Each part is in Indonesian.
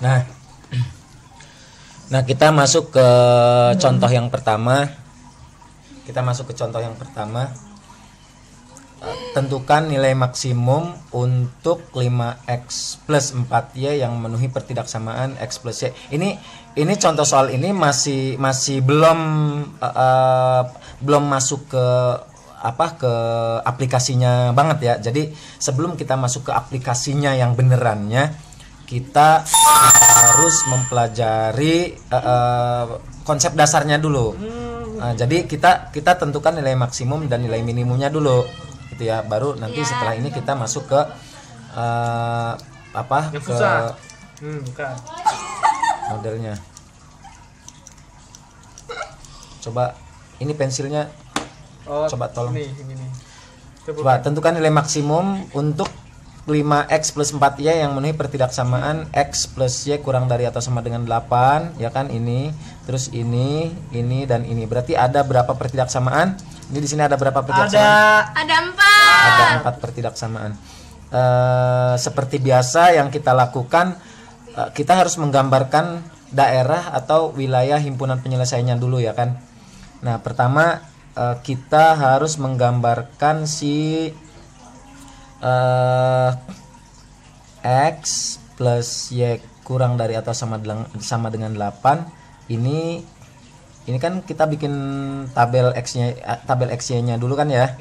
Nah, kita masuk ke contoh yang pertama. Tentukan nilai maksimum untuk 5x plus 4y yang memenuhi pertidaksamaan x plus y. Ini contoh soal ini masih belum masuk ke aplikasinya banget ya. Jadi sebelum kita masuk ke aplikasinya yang benerannya, kita harus mempelajari konsep dasarnya dulu. Jadi kita tentukan nilai maksimum dan nilai minimumnya dulu, gitu ya. Baru nanti setelah ini kita masuk ke modelnya. Coba ini pensilnya. Coba tolong. Coba tentukan nilai maksimum untuk 5x plus 4y yang memenuhi pertidaksamaan x plus y kurang dari atau sama dengan 8, ya kan? Ini, terus ini dan ini. Berarti ada berapa pertidaksamaan? Ini di sini ada berapa pertidaksamaan? Ada 4. Ada 4 pertidaksamaan. Seperti biasa yang kita lakukan, kita harus menggambarkan daerah atau wilayah himpunan penyelesaiannya dulu, ya kan? Nah, pertama kita harus menggambarkan si x plus y kurang dari atau sama dengan 8. Ini kan kita bikin tabel x-y-nya dulu kan ya.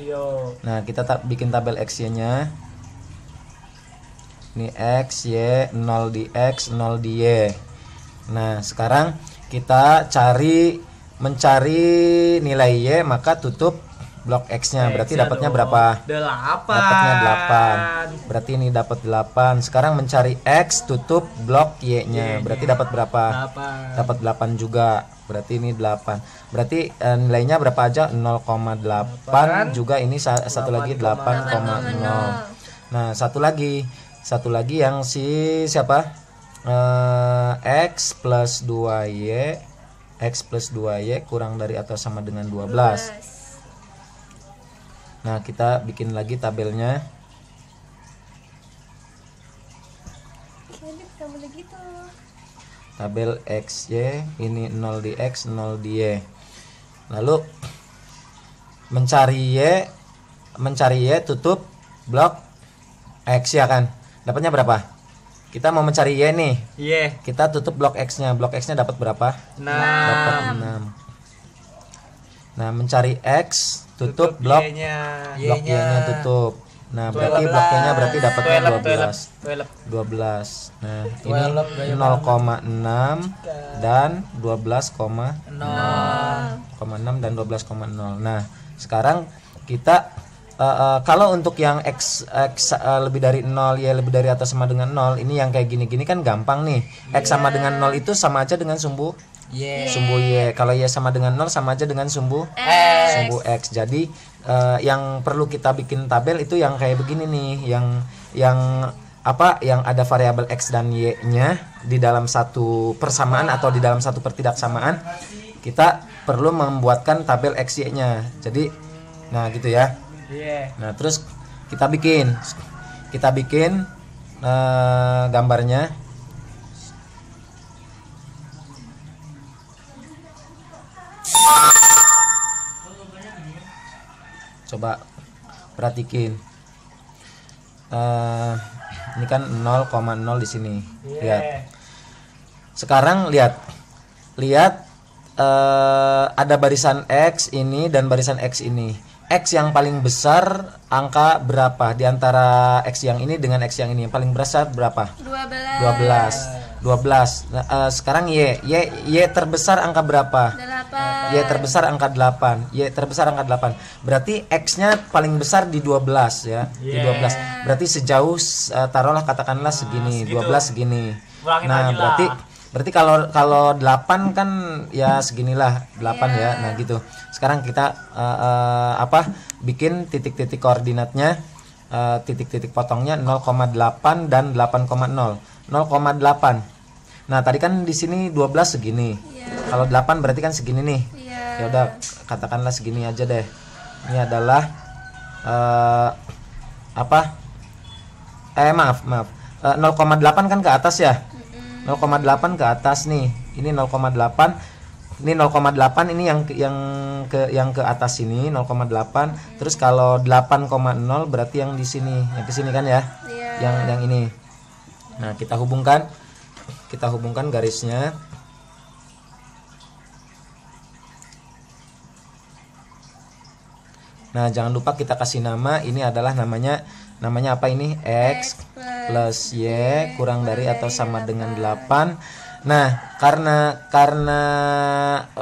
Nah, kita bikin tabel x-y-nya. Ini x, y, 0 di x, 0 di y. Nah, sekarang kita mencari nilai y, maka tutup blok X-nya. Berarti dapatnya berapa? 8. Dapatnya 8. Berarti ini dapat 8. Sekarang mencari X, tutup blok Y-nya. Berarti dapat berapa? 8. Dapat 8 juga. Berarti ini 8. Berarti nilainya berapa aja? 0,8. Juga ini satu lagi 8,0. Nah, satu lagi yang siapa? X plus 2Y. X plus 2Y kurang dari atau sama dengan 12. Nah, kita bikin lagi tabelnya. Tabel XY, ini 0 di X, 0 di Y. Lalu mencari Y tutup blok X, ya kan? Dapatnya berapa? Kita mau mencari Y nih. Kita tutup blok X-nya. Blok X-nya dapat berapa? 6. Dapat 6. Nah, mencari X, tutup blok Y-nya tutup. Nah, berarti blok Y-nya berarti dapatnya 12. Nah, ini 0,6 dan 12,0. Nah, sekarang kita kalau untuk yang X lebih dari 0, Y lebih dari atau sama dengan 0, ini yang kayak gini-gini kan gampang nih. X sama dengan 0 itu sama aja dengan sumbu Y. Kalau Y sama dengan 0 sama aja dengan sumbu X. Jadi yang perlu kita bikin tabel itu yang kayak begini nih, yang ada variabel X dan Y-nya di dalam satu persamaan atau di dalam satu pertidaksamaan. Kita perlu membuatkan tabel X, Y-nya. Jadi nah gitu ya. Nah, terus kita bikin gambarnya. Coba perhatikin. Ini kan 0,0 di sini. Lihat. Sekarang lihat ada barisan X ini dan barisan X ini. X yang paling besar angka berapa di antara X yang ini dengan X yang ini? Yang paling besar berapa? 12. Nah, sekarang Y terbesar angka berapa? 8. Y terbesar angka 8. Berarti X-nya paling besar di 12 ya. Di 12. Berarti sejauh taruhlah katakanlah segini, 12 segini. Nah, berarti kalau 8 kan ya seginilah 8 ya. Nah, gitu. Sekarang kita bikin titik-titik koordinatnya, titik-titik potongnya 0,8 dan 8,0. 0,8. Nah, tadi kan di sini 12 segini. Kalau 8 berarti kan segini nih. Ya udah, katakanlah segini aja deh. Ini adalah maaf. 0,8 kan ke atas ya. 0,8 ke atas nih. Ini 0,8. Ini 0,8 ini yang ke atas sini 0,8. Terus kalau 8,0 berarti yang di sini, yang ke sini kan ya? Yang ini. Nah, kita hubungkan garisnya. Nah, jangan lupa kita kasih nama. Ini adalah namanya apa ini? X plus Y kurang dari atau sama dengan 8. Nah, karena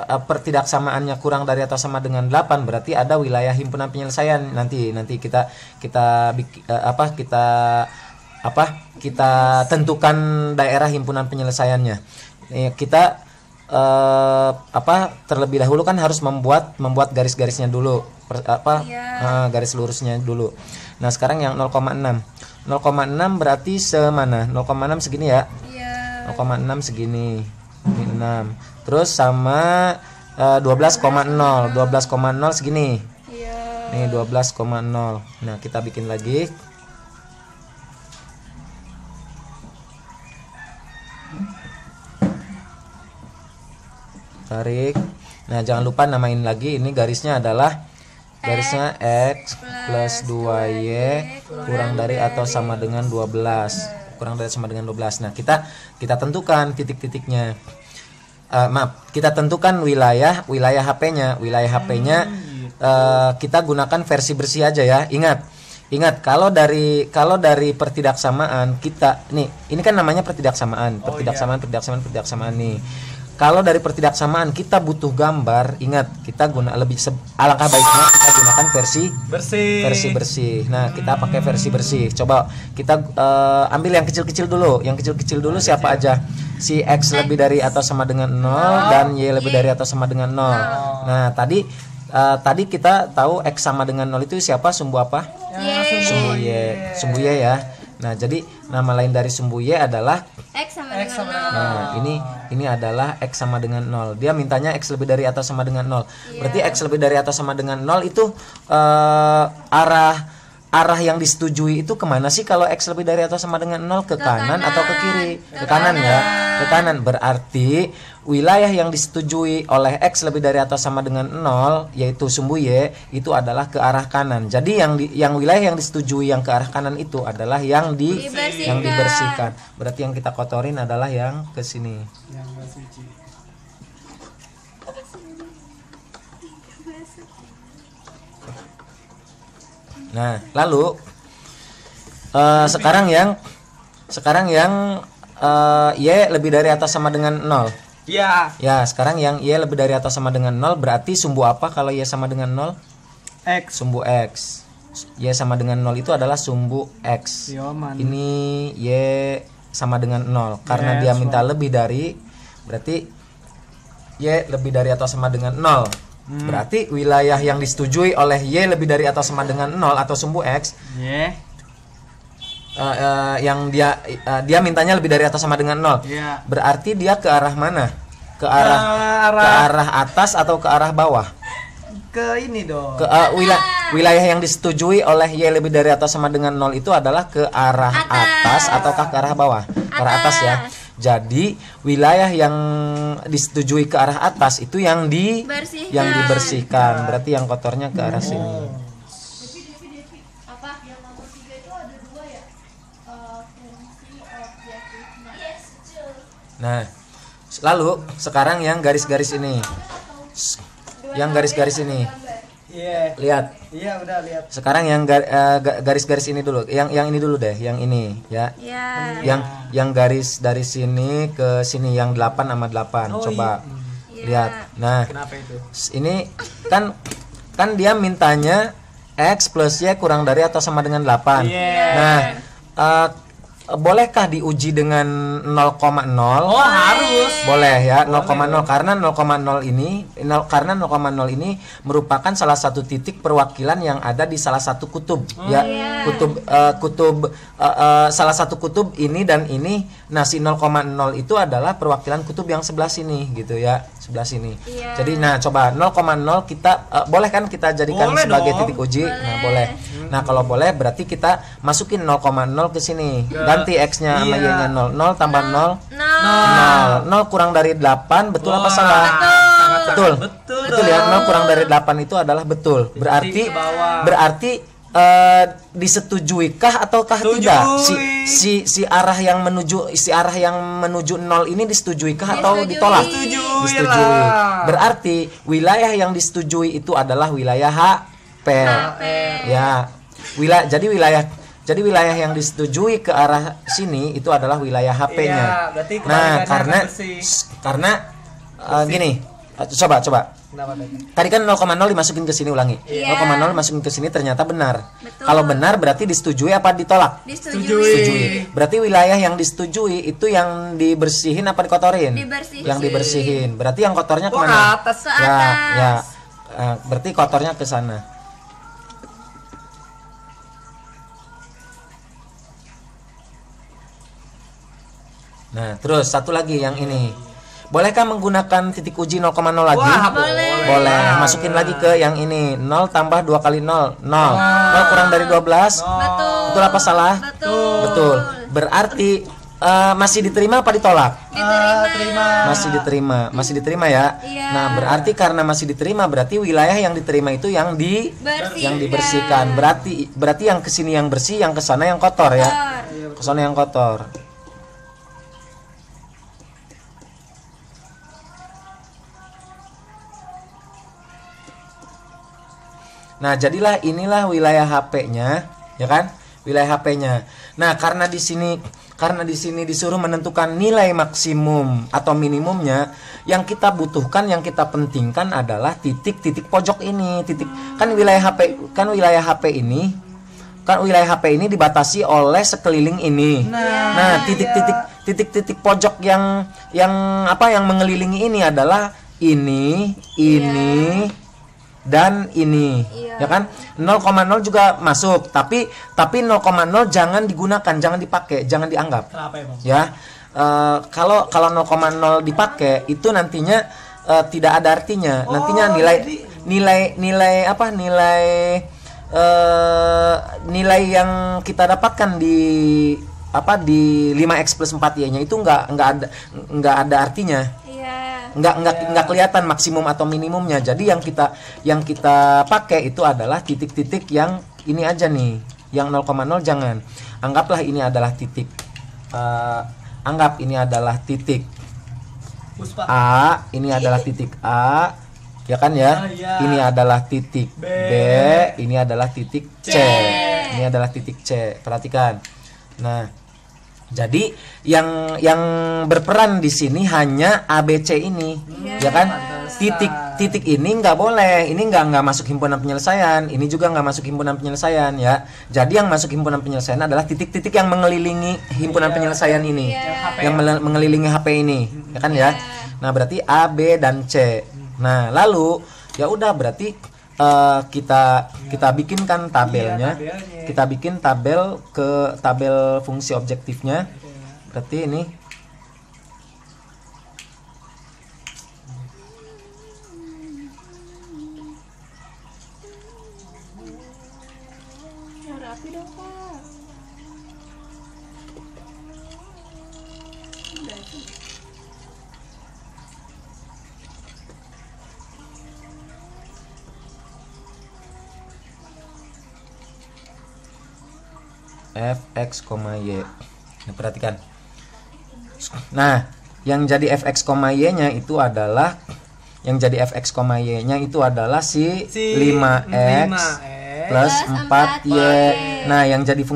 pertidaksamaannya kurang dari atau sama dengan 8, berarti ada wilayah himpunan penyelesaian. Nanti kita tentukan daerah himpunan penyelesaiannya. Kita terlebih dahulu kan harus membuat garis-garisnya dulu, garis lurusnya dulu. Nah, sekarang yang 0,6 berarti semana? 0,6 segini ya? 0,6 segini, ini 6. Terus sama 12,0 segini. Nih 12,0. Nah, kita bikin lagi. Tarik. Nah, jangan lupa namain lagi. Ini garisnya adalah X plus 2Y kurang dari atau sama dengan 12. Nah, kita tentukan titik-titiknya. Kita tentukan wilayah HP-nya. Kita gunakan versi bersih aja ya. Ingat kalau dari pertidaksamaan kita nih, ini kan namanya pertidaksamaan nih. Kalau dari pertidaksamaan kita butuh gambar, ingat kita alangkah baiknya kita gunakan versi bersih. Nah, kita pakai versi bersih. Coba kita ambil yang kecil-kecil dulu. Siapa aja? Si X lebih dari atau sama dengan 0 dan Y lebih dari atau sama dengan 0. Nah, tadi kita tahu X sama dengan 0 itu siapa? Sumbu apa? Sumbu Y ya. Nah, jadi nama lain dari sumbu Y adalah X sama dengan 0. Nah, ini adalah X sama dengan 0. Dia mintanya X lebih dari atau sama dengan 0. Berarti X lebih dari atau sama dengan 0 itu arah yang disetujui itu kemana sih kalau X lebih dari atau sama dengan 0? Ke kanan atau ke kiri? Ke kanan ya. Ke kanan. Berarti wilayah yang disetujui oleh X lebih dari atau sama dengan 0 yaitu sumbu Y itu adalah ke arah kanan. Jadi yang wilayah yang disetujui yang ke arah kanan itu adalah yang dibersihkan. Berarti yang kita kotorin adalah yang ke sini. Nah, lalu sekarang yang Y lebih dari atau sama dengan 0. Iya. Ya, sekarang yang Y lebih dari atau sama dengan 0 berarti sumbu apa kalau Y sama dengan 0? X. Sumbu X. Y sama dengan 0 itu adalah sumbu X. Ini Y sama dengan 0 karena dia minta lebih dari, berarti Y lebih dari atau sama dengan 0. Berarti wilayah yang disetujui oleh Y lebih dari atau sama dengan 0 atau sumbu X yang dia mintanya lebih dari atau sama dengan 0. Berarti dia ke arah mana? Ke arah atas atau ke arah bawah? Ke ini dong. Ke wilayah yang disetujui oleh Y lebih dari atau sama dengan 0 itu adalah ke arah atas ataukah ke arah bawah? Ke arah atas ya. Jadi wilayah yang disetujui ke arah atas itu yang dibersihkan. Berarti yang kotornya ke arah sini. Nah, lalu sekarang yang garis-garis ini. Yang garis-garis ini. Lihat. Iya, udah lihat. Sekarang yang garis-garis ini dulu. Yang ini dulu deh, yang ini ya. Yang garis dari sini ke sini yang 8 sama 8. Coba lihat. Nah, kenapa itu? Ini kan dia mintanya X plus Y kurang dari atau sama dengan 8. Nah, bolehkah diuji dengan 0,0? Oh, harus. Boleh ya, 0,0 karena 0,0 ini merupakan salah satu titik perwakilan yang ada di salah satu kutub salah satu kutub ini dan ini. Nah, si 0,0 itu adalah perwakilan kutub yang sebelah sini gitu ya, sebelah sini. Jadi nah, coba 0,0 kita boleh kan kita jadikan sebagai titik uji? Nah, boleh. Nah, kalau boleh berarti kita masukin 0,0 ke sini. Ganti X-nya sama Y-nya 0. 0 tambah 0 0 kurang dari 8 betul apa salah? Betul. Betul ya, 0 kurang dari 8 itu adalah betul. Berarti disetujuikah ataukah tidak? Si arah yang menuju 0 ini disetujuikah atau ditolak? Disetujui. Berarti wilayah yang disetujui itu adalah wilayah HP. Ya. Jadi wilayah yang disetujui ke arah sini itu adalah wilayah HP-nya. Nah, karena gini, coba. Tadi kan 0,0 dimasukin ke sini, ulangi. 0,0 dimasukin ke sini ternyata benar. Kalau benar berarti disetujui apa ditolak? Disetujui. Berarti wilayah yang disetujui itu yang dibersihin apa dikotorin? Yang dibersihin. Berarti yang kotornya kemana? Ke atas. Ya. Berarti kotornya ke sana. Nah, terus satu lagi yang ini. Bolehkah menggunakan titik uji 0,0 lagi? Wah, boleh. Masukin lagi ke yang ini. 0 tambah 2 kali 0. 0 kurang dari 12. Betul apa salah? Betul. Berarti masih diterima apa ditolak? Masih diterima ya. Nah, berarti karena masih diterima berarti wilayah yang diterima itu yang dibersihkan. Berarti yang kesini yang bersih, yang kesana yang kotor ya. Kesana yang kotor. Nah, jadilah inilah wilayah HP-nya, ya kan? Wilayah HP-nya. Nah, karena di sini disuruh menentukan nilai maksimum atau minimumnya, yang kita butuhkan, yang kita pentingkan adalah titik-titik pojok ini. Kan wilayah HP ini dibatasi oleh sekeliling ini. Nah, titik-titik pojok yang mengelilingi ini adalah ini dan ini, ya kan? 0,0 juga masuk, tapi 0,0 jangan digunakan, jangan dipakai, jangan dianggap. Kenapa emang? Ya, kalau 0,0 dipakai itu nantinya tidak ada artinya. Nantinya nilai yang kita dapatkan di 5x plus 4y-nya itu nggak ada artinya. Nggak kelihatan maksimum atau minimumnya. Jadi yang kita pakai itu adalah titik-titik yang ini aja nih. Yang 0,0 jangan. Anggaplah ini adalah titik. Anggap ini adalah titik A, ini adalah titik A, ya kan ya? Ini adalah titik B, ini adalah titik C. Ini adalah titik C. Perhatikan. Nah, jadi yang berperan di sini hanya ABC ini, ya kan? Titik ini nggak boleh, ini nggak masuk himpunan penyelesaian, ini juga nggak masuk himpunan penyelesaian ya. Jadi yang masuk himpunan penyelesaian adalah titik-titik yang mengelilingi himpunan penyelesaian ini, yang mengelilingi HP ini, ya kan ya? Nah, berarti A, B dan C. Nah, lalu ya udah berarti kita bikinkan tabelnya. Kita bikin tabel fungsi objektifnya. Berarti ini rapi dong, Pak. fx, y. Nah, perhatikan. Nah, yang jadi fx, y-nya itu adalah si 5x plus 4y. Nah, yang jadi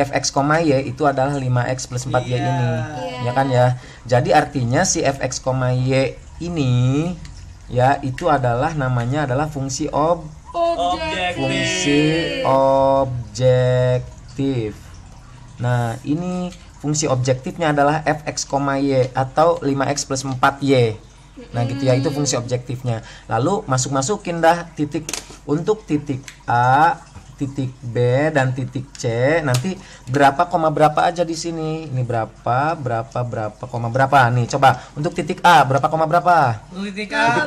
fx, y itu adalah 5x plus 4y ini. Ya kan ya. Jadi artinya si fx, y ini ya itu adalah namanya adalah fungsi objektif. Nah, ini fungsi objektifnya adalah fx, y atau 5x plus 4y. Nah, gitu ya, itu fungsi objektifnya. Lalu masukin dah titik untuk titik A, titik B dan titik C. Nanti berapa koma berapa aja di sini. Ini berapa koma berapa. Nih, coba untuk titik A berapa koma berapa? Titik A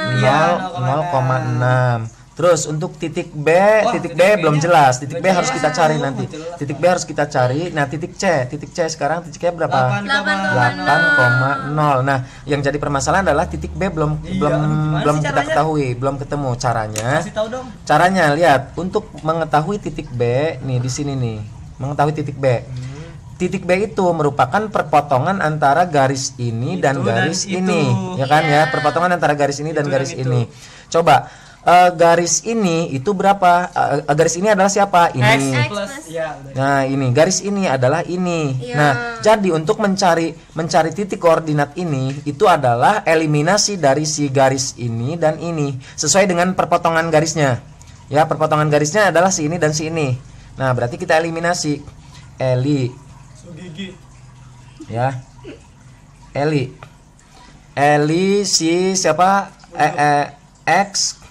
0,6. Terus untuk titik B, titik B titik belum B-nya jelas. Titik B belum harus jelas. kita cari Oh, nanti. jelas. Titik B harus kita cari. Nah, titik C sekarang titiknya berapa? 8,0. 8,0. Nah, yang jadi permasalahan adalah titik B belum Iya, gimana belum sih kita caranya? ketahui, belum ketemu caranya. Kasih tahu dong. Caranya lihat, untuk mengetahui titik B nih di sini nih. Mengetahui titik B. Titik B itu merupakan perpotongan antara garis ini dan Itu garis dan ini, itu. ya kan ya? Perpotongan antara garis ini dan Itu garis dan itu. ini. Coba garis ini itu berapa? Garis ini adalah siapa? X Ini. plus ya udah. Nah, ini garis ini adalah ini. Iya. Nah, jadi untuk mencari titik koordinat ini itu adalah eliminasi dari si garis ini dan ini sesuai dengan perpotongan garisnya. Ya, perpotongan garisnya adalah si ini dan si ini. Nah, berarti kita eliminasi Gigi. ya. Eli si siapa? X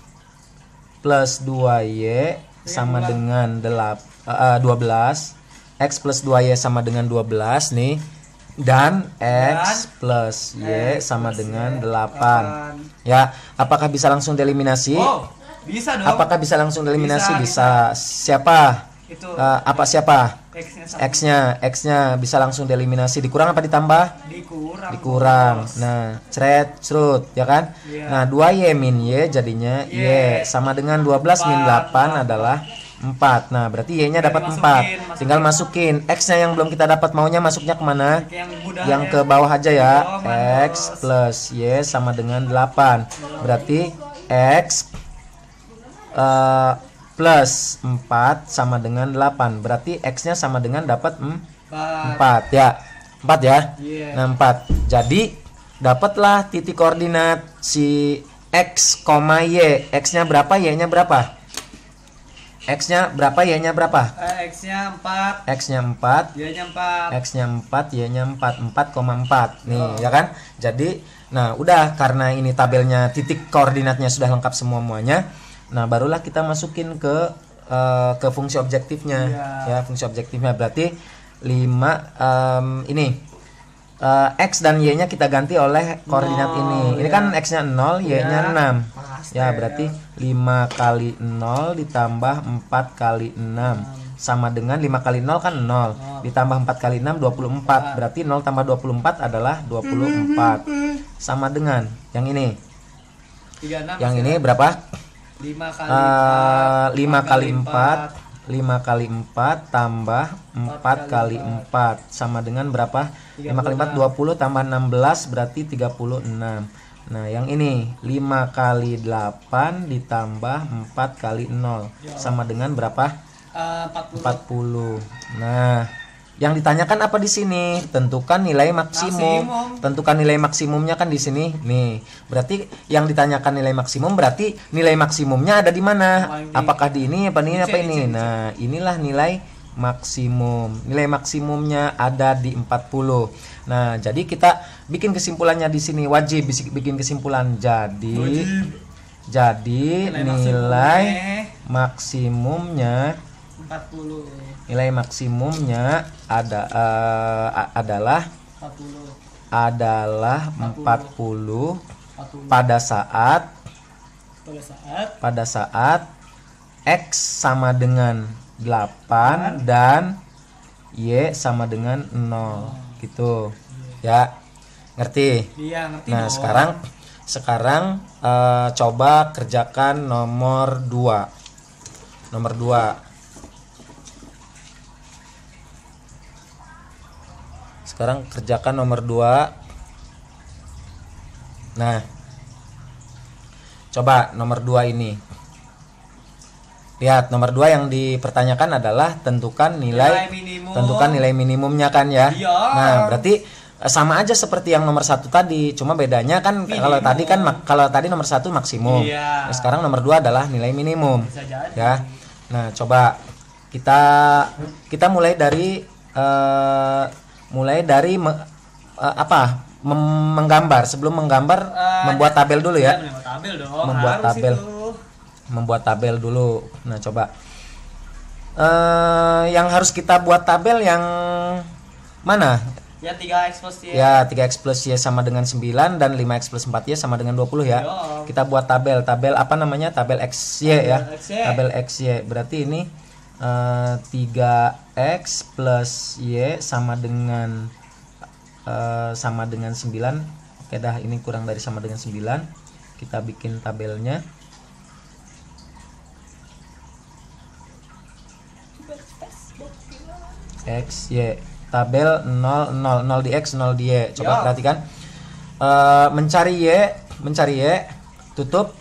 plus 2Y sama dengan 12. X plus 2Y sama dengan 12 nih. Dan X plus Y sama dengan 8. Ya, apakah bisa langsung dieliminasi? Oh, bisa dong. Apakah bisa langsung dieliminasi? Bisa, Bisa. Siapa? Itu Apa siapa? X-nya X-nya bisa langsung dieliminasi. Dikurang apa ditambah? Dikurang. Nah, cerut, ya kan? Iya. Nah, 2Y min Y jadinya Y sama dengan 12 min 8 adalah 4. Nah, berarti Y-nya dapat 4. Tinggal masukin. X-nya yang belum kita dapat, maunya masuknya kemana? Yang ke bawah aja ya. X plus Y sama dengan 8. Berarti X plus 4 sama dengan 8. Berarti X-nya sama dengan dapat 4 ya. 4 ya. Iya. Nah, 4. Jadi dapatlah titik koordinat si X, Y. X-nya berapa, Y-nya berapa? X-nya berapa, Y-nya berapa? X-nya 4, X-nya 4, Y-nya 4. X-nya 4, Y-nya 4, 4,4 nih, ya kan? Jadi, nah udah, karena ini tabelnya titik koordinatnya sudah lengkap semuanya. Nah, barulah kita masukin ke fungsi objektifnya. Ya, fungsi objektifnya berarti 5 ini X dan Y-nya kita ganti oleh koordinat ini. Ini kan X-nya 0, Y-nya 6. Ya, berarti 5 kali 0 ditambah 4 kali 6 sama dengan 5 kali 0 kan 0 ditambah 4 kali 6 24. Berarti 0 tambah 24 adalah 24. Sama dengan yang ini. 36. Yang ini berapa? 5 kali 5 kali 4 5 kali 4 tambah 4 kali 4 sama dengan berapa? 5 kali 4 20 tambah 16 berarti 36. Nah, yang ini 5 kali 8 ditambah 4 kali 0 sama dengan berapa? 40. Nah, yang ditanyakan apa di sini? Tentukan nilai maksimum. Tentukan nilai maksimumnya kan di sini. Nih, berarti yang ditanyakan nilai maksimum berarti nilai maksimumnya ada di mana? Apakah di ini apa ini apa ini? Nah, inilah nilai maksimum. Nilai maksimumnya ada di 40. Nah, jadi kita bikin kesimpulannya di sini, wajib bikin kesimpulan. Jadi nilai maksimumnya 40. Nilai maksimumnya adalah 40 pada saat X sama dengan 8 dan Y sama dengan 0 gitu ya, ngerti? Iya, ngerti. Nah, dong. sekarang coba kerjakan nomor 2. Sekarang kerjakan nomor 2. Nah, coba nomor 2 ini. Lihat, nomor 2 yang dipertanyakan adalah tentukan nilai minimumnya kan ya. Iya. Nah, berarti sama aja seperti yang nomor 1 tadi, cuma bedanya kan kalau tadi nomor 1 maksimum. Iya. Nah, sekarang nomor 2 adalah nilai minimum. Bisa jadi. Ya. Nah, coba kita mulai dari menggambar. Sebelum menggambar, membuat tabel dulu ya. Membuat tabel dulu. Nah, coba yang harus kita buat tabel yang mana? Ya 3x plus Y. Ya 3x plus Y sama dengan 9 dan 5x plus 4Y sama dengan 20 ya. Yo. Kita buat tabel apa namanya, tabel XY ya. Tabel XY. Tabel XY berarti ini 3x plus Y sama dengan 9. Oke dah, ini kurang dari sama dengan 9. Kita bikin tabelnya. X, Y, tabel 0, 0, 0 di X, 0 di Y. Coba Ya. perhatikan. Mencari Y, tutup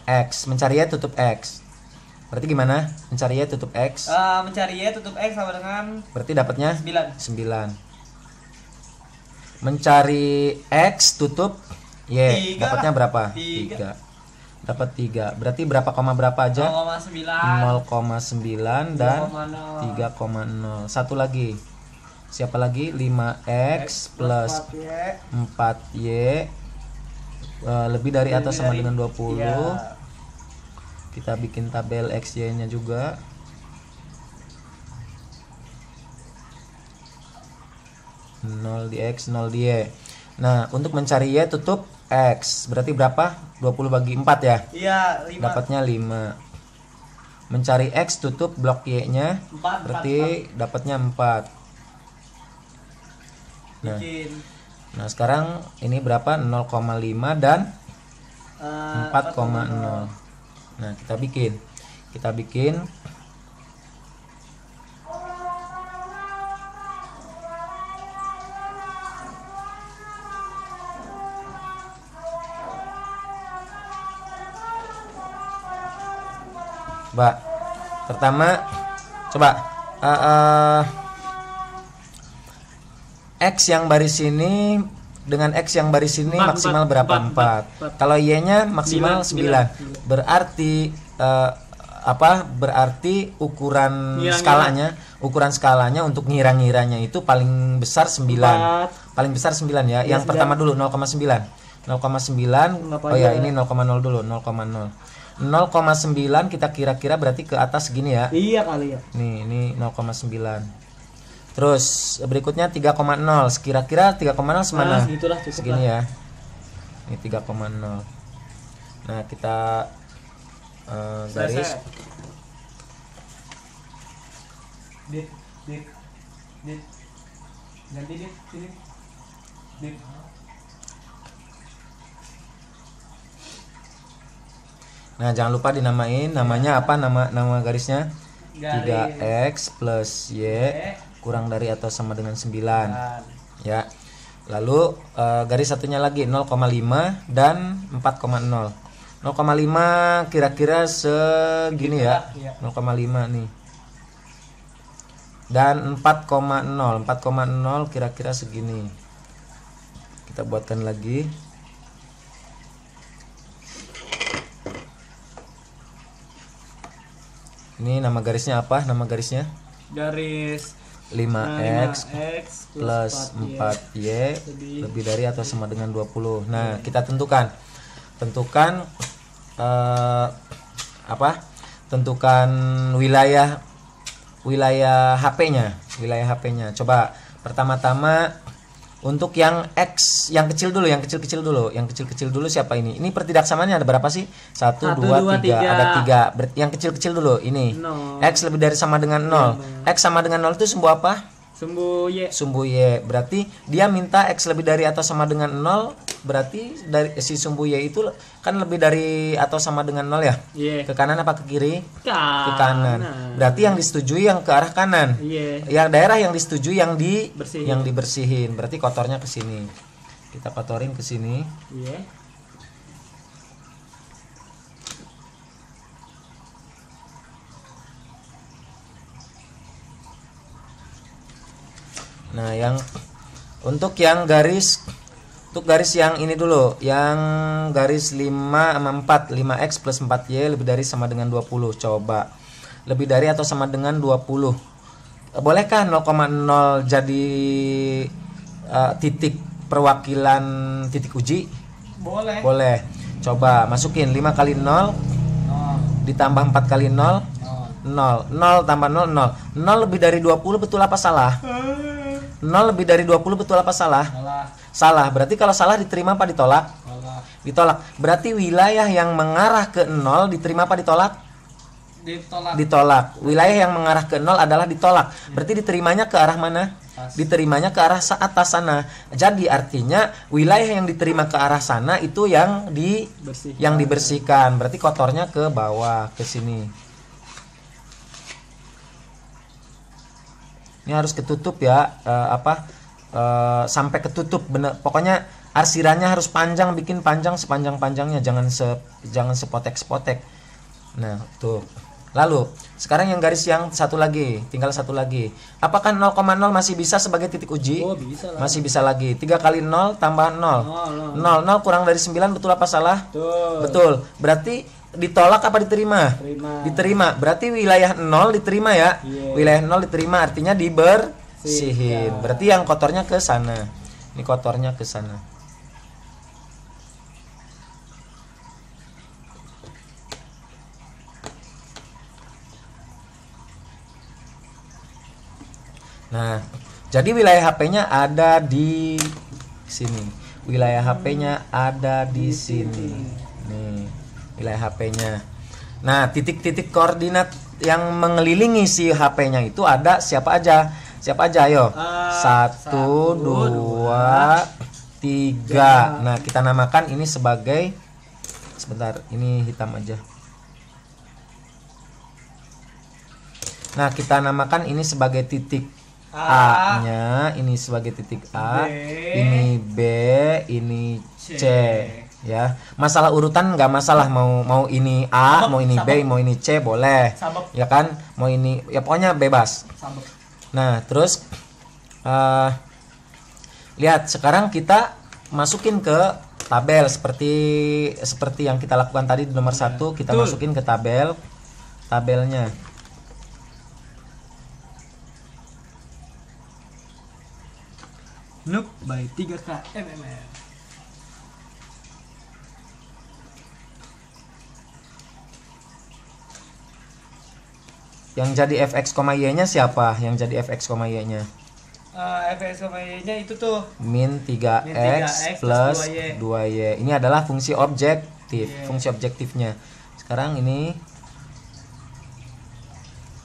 X. Mencari Y, tutup X. Berarti gimana? Mencari Y, tutup X. Mencari Y tutup X sama dengan Berarti dapatnya 9. 9. Mencari X, tutup Y. Tiga Dapatnya lah. berapa? 3. 3. Dapat 3. Berarti berapa koma berapa aja? 0,9 dan 3,0. Satu lagi. Siapa lagi? 5x plus 4y lebih dari atau sama dengan 20. Iya. Kita bikin tabel xy nya juga. Nol di x, 0 di y. Nah, untuk mencari y tutup x. Berarti berapa? 20 bagi 4 ya? Iya, 5. Dapatnya 5. Mencari x tutup blok y nya. 4. Berarti dapatnya 4. Nah, Bikin nah sekarang ini berapa? 0,5 dan 4,0. Nah, kita bikin. Coba. Pertama, coba X yang baris ini dengan X yang baris ini maksimal berapa? 4. Kalau Y-nya maksimal 9. Berarti berarti ukuran skalanya untuk ngira-ngiranya itu paling besar 9. Paling besar 9 ya. Yang pertama dulu 0,9. 0,9. Oh ya, ini 0,0 dulu, 0,0. 0,9 kita kira-kira berarti ke atas segini ya. Iya kali ya. Nih, ini 0,9. Terus berikutnya 3,0. Kira-kira 3,0 semana? Segitulah cukup Segini lah. ya. Ini 3,0. Nah, kita garis. Dit. Ganti dit, sini. Dit. Nah, jangan lupa dinamain. Namanya apa? Nama garisnya? 3x plus y kurang dari atau sama dengan 9. Ya. Lalu garis satunya lagi 0,5 dan 4,0. 0,5 kira-kira segini ya. 0,5 nih. Dan 4,0. 4,0 kira-kira segini. Kita buatkan lagi. Ini nama garisnya apa? Nama garisnya? Garis 5x plus 4y lebih dari atau sama dengan 20. Nah, kita tentukan tentukan wilayah HP-nya. Coba pertama-tama untuk yang X yang kecil dulu. Yang kecil-kecil dulu siapa ini? Ini pertidaksamaannya ada berapa sih? 1 2 3. Ada 3. Yang kecil-kecil dulu ini. X lebih dari sama dengan 0. X sama dengan 0 itu sumbu apa? Sumbu Y. Berarti dia minta X lebih dari atau sama dengan 0. Berarti dari si sumbu Y itu kan lebih dari atau sama dengan 0 ya? Ke kanan apa ke kiri? Ke kanan. Berarti yang disetujui yang ke arah kanan. Yang daerah yang disetujui yang dibersihin. Berarti kotornya ke sini. Kita kotorin ke sini. Nah, untuk garis yang ini dulu, yang garis 5 sama 4, 5x plus 4y lebih dari sama dengan 20. Coba. Lebih dari atau sama dengan 20. Bolehkah 0,0 jadi titik perwakilan titik uji? Boleh. Coba masukin 5 kali 0 ditambah 4 kali 0 0 tambah 0 0 lebih dari 20, betul apa salah? 0 0 lebih dari 20 betul apa salah? Salah. Salah. Berarti kalau salah diterima apa ditolak? Salah. Ditolak. Berarti wilayah yang mengarah ke 0 diterima apa ditolak? Ditolak. Ditolak. Wilayah yang mengarah ke 0 adalah ditolak. Berarti diterimanya ke arah mana? Diterimanya ke arah atas sana. Jadi artinya wilayah yang diterima ke arah sana itu yang dibersihkan. Berarti kotornya ke bawah, ke sini. Ini harus ketutup ya, sampai ketutup bener. Pokoknya arsirannya harus panjang, bikin panjang sepanjang-panjangnya, jangan sepotek-sepotek. Nah, tuh. Lalu, sekarang yang garis yang satu lagi, tinggal satu lagi. Apakah 0,0 masih bisa sebagai titik uji? Oh, bisa lah. Masih bisa lagi. 3 kali 0 tambah 0. 0 kurang dari 9 betul apa salah? Betul. Berarti ditolak apa diterima? Diterima. Berarti wilayah 0 diterima ya. Wilayah 0 diterima artinya dibersihin. Berarti yang kotornya ke sana. Ini kotornya ke sana. Nah, jadi wilayah HP-nya ada di sini. Wilayah HP-nya ada di sini. Nih, wilayah HP-nya. Nah, titik-titik koordinat yang mengelilingi si HP-nya itu ada siapa aja? Siapa aja? Ayo. 1, 2, 3. Nah, kita namakan ini sebagai, sebentar, ini hitam aja. Nah, kita namakan ini sebagai titik A-nya, ini sebagai titik A, ini B, ini C, ya. Masalah urutan nggak masalah, mau ini A, mau ini B, mau ini C boleh, ya kan? Mau ini, ya pokoknya bebas. Nah, terus lihat sekarang kita masukin ke tabel seperti yang kita lakukan tadi di nomor 1, kita masukin ke tabelnya. Nuk by 3K MMR. Yang jadi fx, y-nya siapa? Yang jadi fx, y-nya? Fx, y-nya itu tuh min 3x plus 2y. Ini adalah fungsi objektif, fungsi objektifnya. Sekarang ini,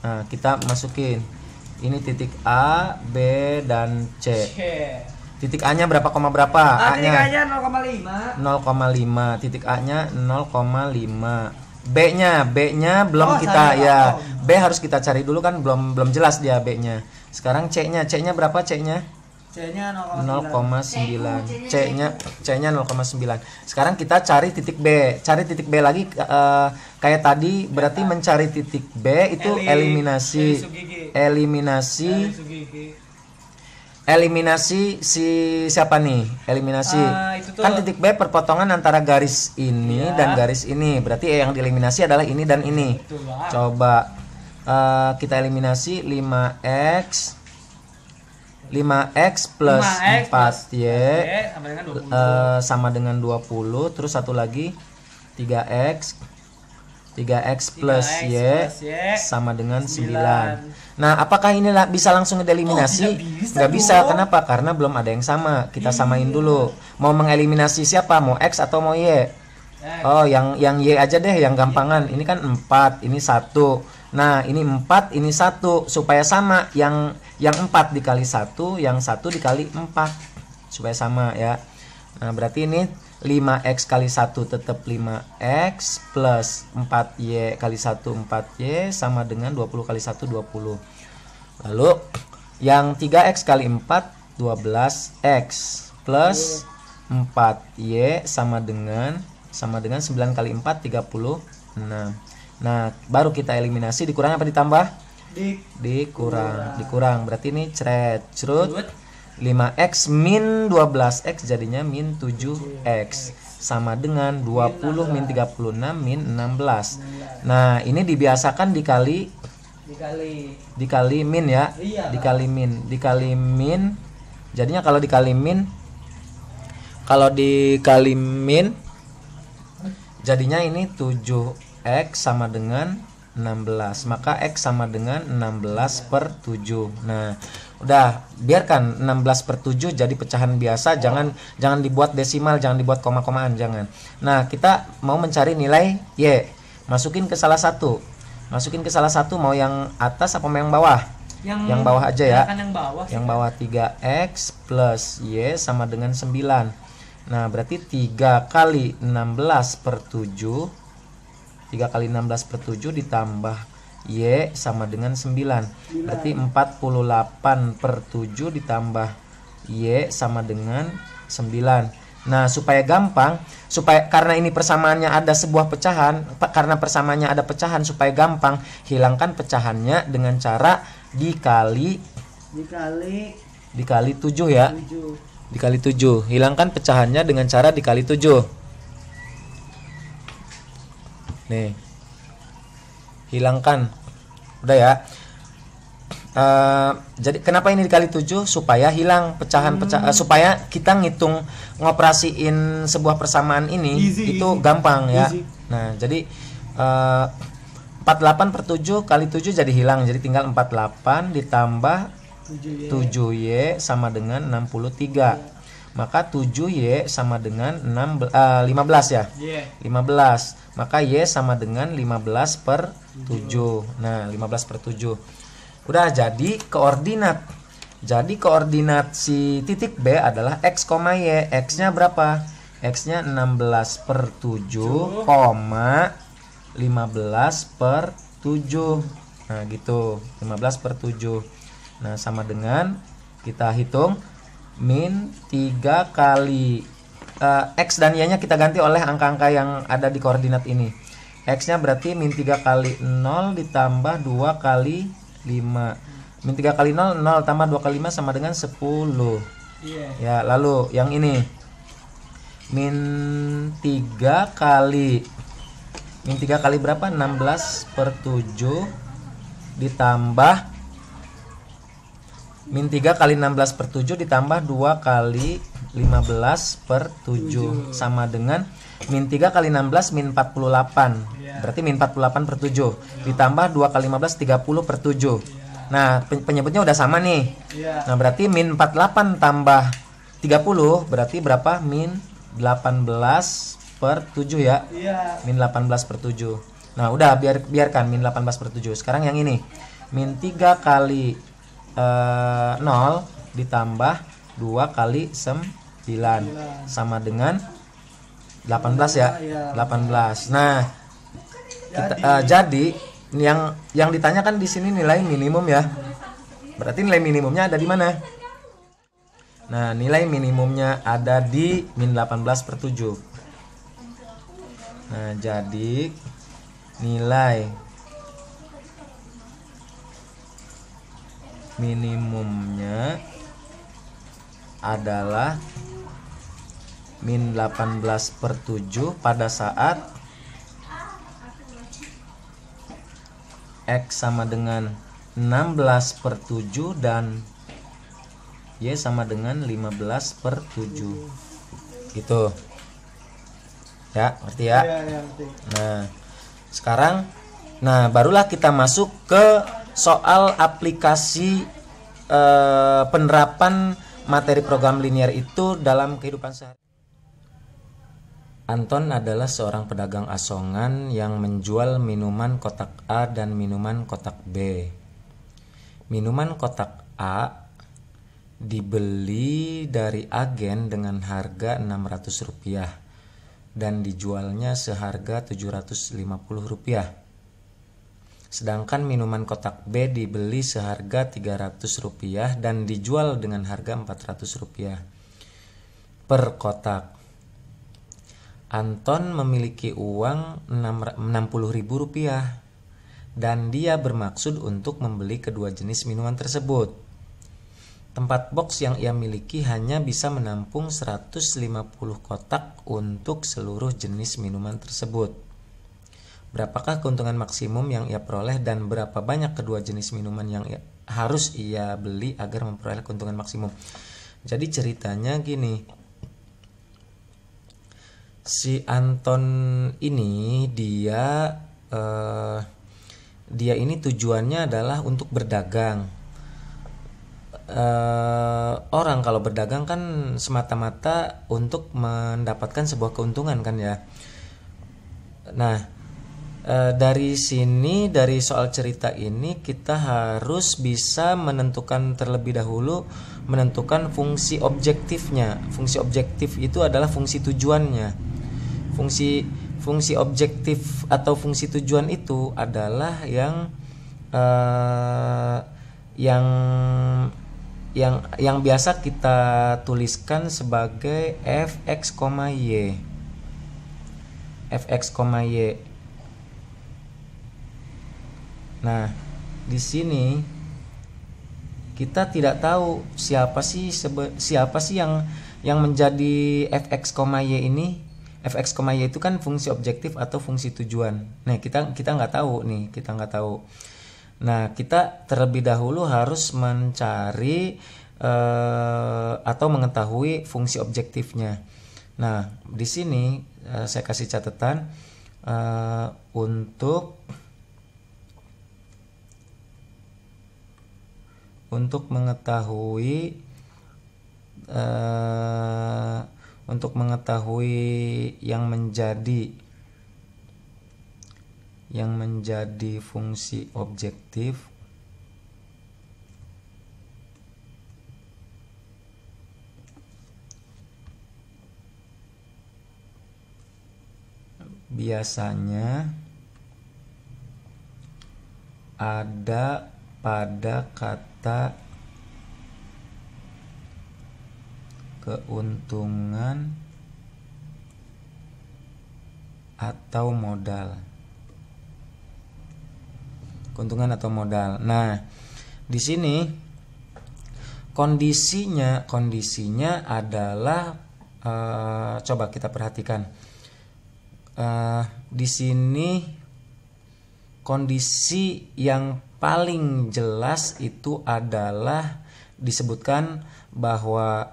nah kita masukin. Ini titik A, B, dan C. Titik A-nya berapa, koma berapa? Titik A-nya 0,5. 0,5. Titik A-nya 0,5. B-nya belum kita ya. B harus kita cari dulu kan, belum jelas dia B-nya. Sekarang C-nya berapa C-nya? C-nya 0,9. C-nya 0,9. Sekarang kita cari titik B. Cari titik B lagi kayak tadi, berarti mencari titik B itu eliminasi si siapa nih? Eliminasi. Kan titik B perpotongan antara garis ini dan garis ini. Berarti yang dieliminasi adalah ini dan ini. Coba kita eliminasi 5x plus 4y sama dengan 20. Terus satu lagi 3x plus y sama dengan 9. Nah, apakah ini bisa langsung dieliminasi? Nggak bisa. Kenapa? Karena belum ada yang sama. Kita samain dulu. Mau mengeliminasi siapa? Mau x atau mau y? Oh, yang y aja deh, yang gampangan. Ini kan 4, ini 1. Nah, ini 4, ini 1. Supaya sama, yang 4 dikali 1, yang 1 dikali 4. Supaya sama ya. Nah, berarti ini 5x kali 1 tetap 5x plus 4y kali 1 4y sama dengan 20 kali 1 20. Lalu yang 3x kali 4 12x plus 4y sama dengan 9 kali 4 36. Nah, baru kita eliminasi, dikurang apa ditambah? Dikurang. Berarti ini cerut 5x min 12x jadinya min 7x sama dengan 20 min 36 min 16. Nah, ini dibiasakan dikali min ya. Dikali min. Jadinya kalau dikali min jadinya ini 7x sama dengan 16. Maka x sama dengan 16 per 7. Nah, Udah, biarkan 16/7 jadi pecahan biasa, jangan dibuat desimal, jangan dibuat koma-komaan, jangan. Nah, kita mau mencari nilai Y. Masukin ke salah satu. Mau yang atas apa mau yang bawah? Yang bawah aja ya. Yang bawah. Yang bawah 3x plus Y sama dengan 9. Nah, berarti 3 kali 16/7. 3 kali 16/7 ditambah Y sama dengan 9. Berarti 48/7 ditambah Y sama dengan 9. Nah, supaya gampang, karena ini persamaannya ada sebuah pecahan, karena persamaannya ada pecahan, supaya gampang, hilangkan pecahannya dengan cara dikali 7 ya. Dikali 7. Hilangkan pecahannya dengan cara dikali 7. Nih. Hilangkan. Udah ya. Jadi kenapa ini dikali 7? Supaya hilang pecahan-pecahan, supaya kita ngoperasiin sebuah persamaan ini itu gampang ya. Nah, jadi 48/7 kali 7 jadi hilang. Jadi tinggal 48 ditambah 7Y sama dengan 63. Maka 7Y sama dengan 15 ya. 15. Maka Y sama dengan 15/7. Nah, 15/7. Udah jadi koordinat. Jadi koordinat si titik B adalah X, Y. X-nya berapa? X-nya 16/7, 15/7. Nah, gitu. 15/7. Nah, sama dengan kita hitung min 3 kali X dan Y nya kita ganti oleh angka-angka yang ada di koordinat ini. X nya berarti min 3 kali 0 ditambah 2 kali 5. Min 3 kali 0, 0 tambah 2 kali 5 sama dengan 10. Ya, lalu yang ini min 3 kali berapa? 16/7 ditambah min 3 kali 16/7 ditambah 2 kali 15/7 sama dengan min 3 kali 16 min 48. Berarti min 48/7 ditambah 2 kali 15 30/7. Nah, penyebutnya udah sama nih. Nah, berarti min 48 tambah 30 berarti berapa? Min 18/7 ya. Min 18/7. Nah, udah biarkan min 18/7. Sekarang yang ini. Min 3 kali 0 ditambah 2 kali 9 sama dengan 18 ya. 18. Nah, jadi yang ditanyakan di sini nilai minimum ya. Berarti nilai minimumnya ada di mana? Nah, nilai minimumnya ada di min 18/7. Nah, jadi nilai minimumnya adalah min 18/7 pada saat X sama dengan 16/7 dan Y sama dengan 15/7 gitu ya, ngerti ya? Nah, sekarang barulah kita masuk ke soal aplikasi penerapan materi program linear itu dalam kehidupan sehari. Anton adalah seorang pedagang asongan yang menjual minuman kotak A dan minuman kotak B. Minuman kotak A dibeli dari agen dengan harga Rp600 dan dijualnya seharga Rp750. Sedangkan minuman kotak B dibeli seharga Rp300 dan dijual dengan harga Rp400 per kotak. Anton memiliki uang Rp60.000 dan dia bermaksud untuk membeli kedua jenis minuman tersebut. Tempat box yang ia miliki hanya bisa menampung 150 kotak untuk seluruh jenis minuman tersebut. Berapakah keuntungan maksimum yang ia peroleh dan berapa banyak kedua jenis minuman yang harus ia beli agar memperoleh keuntungan maksimum? Jadi ceritanya gini. Si Anton ini dia ini tujuannya adalah untuk berdagang. orang kalau berdagang kan semata-mata untuk mendapatkan sebuah keuntungan kan ya. Nah, dari sini, dari soal cerita ini kita harus bisa menentukan terlebih dahulu, menentukan fungsi objektifnya. Fungsi objektif itu adalah fungsi tujuannya. Fungsi objektif atau fungsi tujuan itu adalah yang yang biasa kita tuliskan sebagai fx, y. fx, y. Nah, di sini kita tidak tahu siapa sih yang menjadi fx, y ini. Fx, y itu kan fungsi objektif atau fungsi tujuan. Nah, kita nggak tahu nih, kita nggak tahu. Nah, kita terlebih dahulu harus mencari atau mengetahui fungsi objektifnya. Nah, di sini saya kasih catatan untuk mengetahui yang menjadi fungsi objektif, biasanya ada pada kata keuntungan atau modal. Keuntungan atau modal. Nah, di sini kondisinya adalah coba kita perhatikan. Di sini kondisi yang paling jelas itu adalah disebutkan bahwa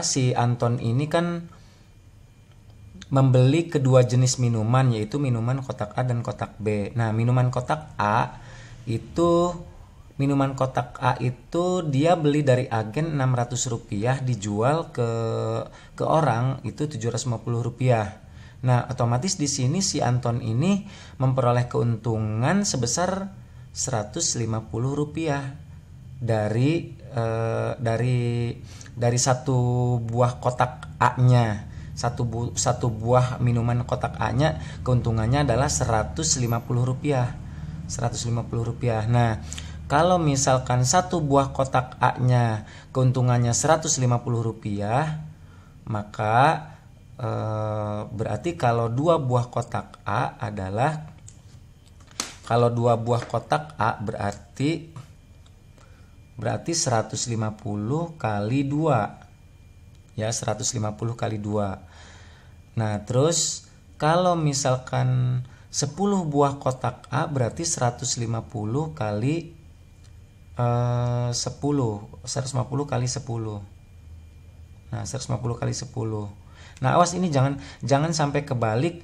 si Anton ini kan membeli kedua jenis minuman, yaitu minuman kotak A dan kotak B. Nah, minuman kotak A itu dia beli dari agen Rp600, dijual ke orang itu Rp750. Nah, otomatis di sini si Anton ini memperoleh keuntungan sebesar Rp150 dari satu buah kotak A-nya. Satu buah minuman kotak A-nya keuntungannya adalah Rp150. Nah, kalau misalkan satu buah kotak A-nya keuntungannya Rp150, maka berarti kalau dua buah kotak A berarti 150 kali 2. Ya, 150 kali 2. Nah, terus kalau misalkan 10 buah kotak A berarti 150 kali 10. 150 kali 10. Nah, 150 kali 10. Nah, awas ini jangan sampai kebalik,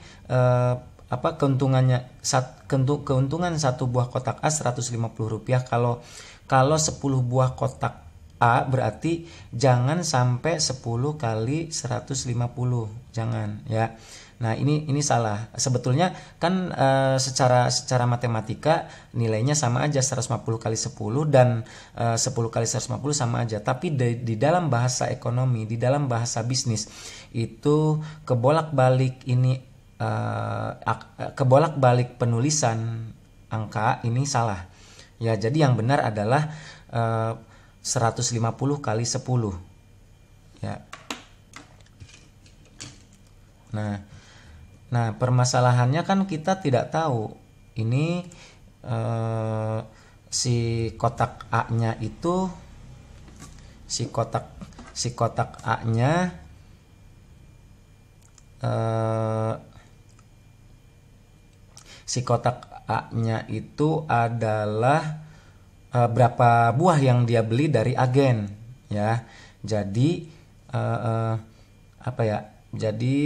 keuntungan satu buah kotak A Rp150. Kalau 10 buah kotak A berarti jangan sampai 10 kali 150, jangan ya. Nah, ini salah. Sebetulnya kan secara matematika nilainya sama aja, 150 kali 10 dan 10 kali 150 sama aja. Tapi di dalam bahasa ekonomi, di dalam bahasa bisnis itu kebolak-balik penulisan angka ini salah. Ya, jadi yang benar adalah 150 kali 10. Ya. Nah, permasalahannya kan kita tidak tahu ini si kotak A-nya itu si kotak A-nya itu adalah berapa buah yang dia beli dari agen ya. Jadi Jadi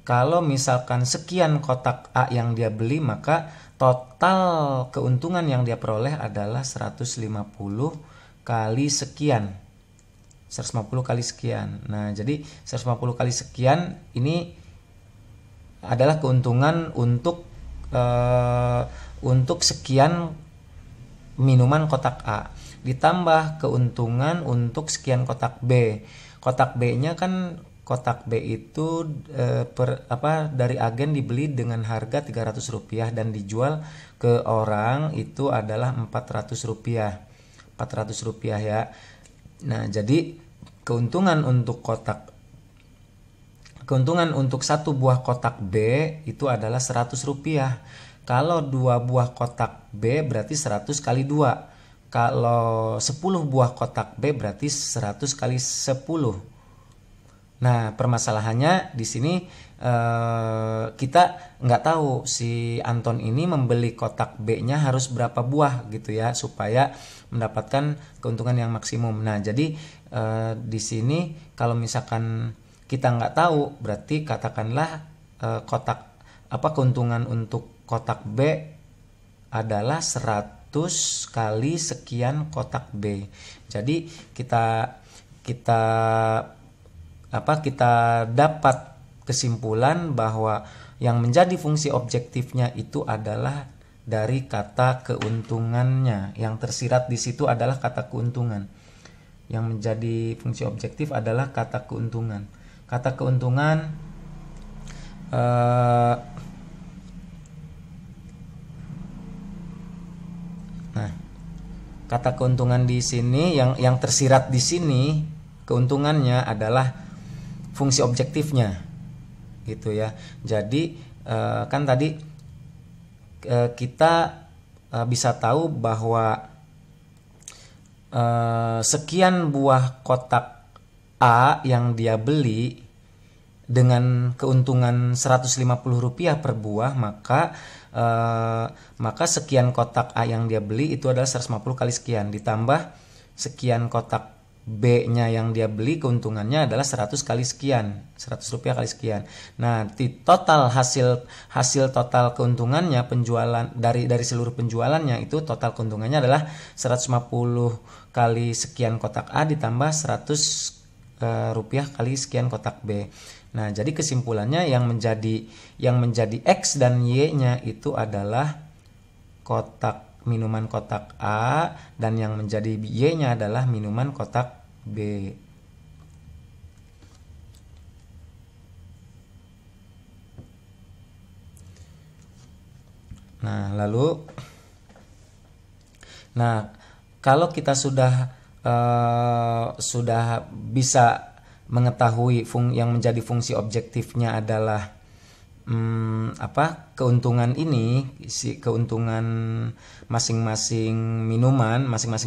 kalau misalkan sekian kotak A yang dia beli, maka total keuntungan yang dia peroleh adalah 150 kali sekian. 150 kali sekian. Nah, jadi 150 kali sekian ini adalah keuntungan untuk sekian minuman kotak A, ditambah keuntungan untuk sekian kotak B. Kotak B-nya kan, kotak B itu dari agen dibeli dengan harga Rp300 dan dijual ke orang itu adalah Rp400. Rp400 ya. Nah, jadi keuntungan untuk satu buah kotak B itu adalah Rp100. Kalau 2 buah kotak B berarti 100 kali 2. Kalau 10 buah kotak B berarti 100 kali 10. Nah, permasalahannya di sini kita nggak tahu si Anton ini membeli kotak B-nya harus berapa buah gitu ya, supaya mendapatkan keuntungan yang maksimum. Nah, jadi di sini kalau misalkan kita nggak tahu, berarti katakanlah keuntungan untuk kotak B adalah 100 kali sekian kotak B. Jadi kita dapat kesimpulan bahwa yang menjadi fungsi objektifnya itu adalah dari kata keuntungannya. Yang tersirat di situ adalah kata keuntungan. Yang menjadi fungsi objektif adalah kata keuntungan. Kata keuntungan kata keuntungan di sini yang tersirat di sini, keuntungannya adalah fungsi objektifnya gitu ya. Jadi kan tadi kita bisa tahu bahwa sekian buah kotak A yang dia beli dengan keuntungan Rp150 per buah, maka sekian kotak A yang dia beli itu adalah 150 kali sekian, ditambah sekian kotak B-nya yang dia beli, keuntungannya adalah 100 kali sekian, Rp100 kali sekian. Nah, di total hasil total keuntungannya, penjualan dari seluruh penjualannya itu total keuntungannya adalah 150 kali sekian kotak A ditambah Rp100 kali sekian kotak B. Nah, jadi kesimpulannya yang menjadi X dan Y-nya itu adalah minuman kotak A, dan yang menjadi Y-nya adalah minuman kotak B. Nah, kalau kita sudah bisa mengetahui yang menjadi fungsi objektifnya adalah keuntungan ini, keuntungan masing-masing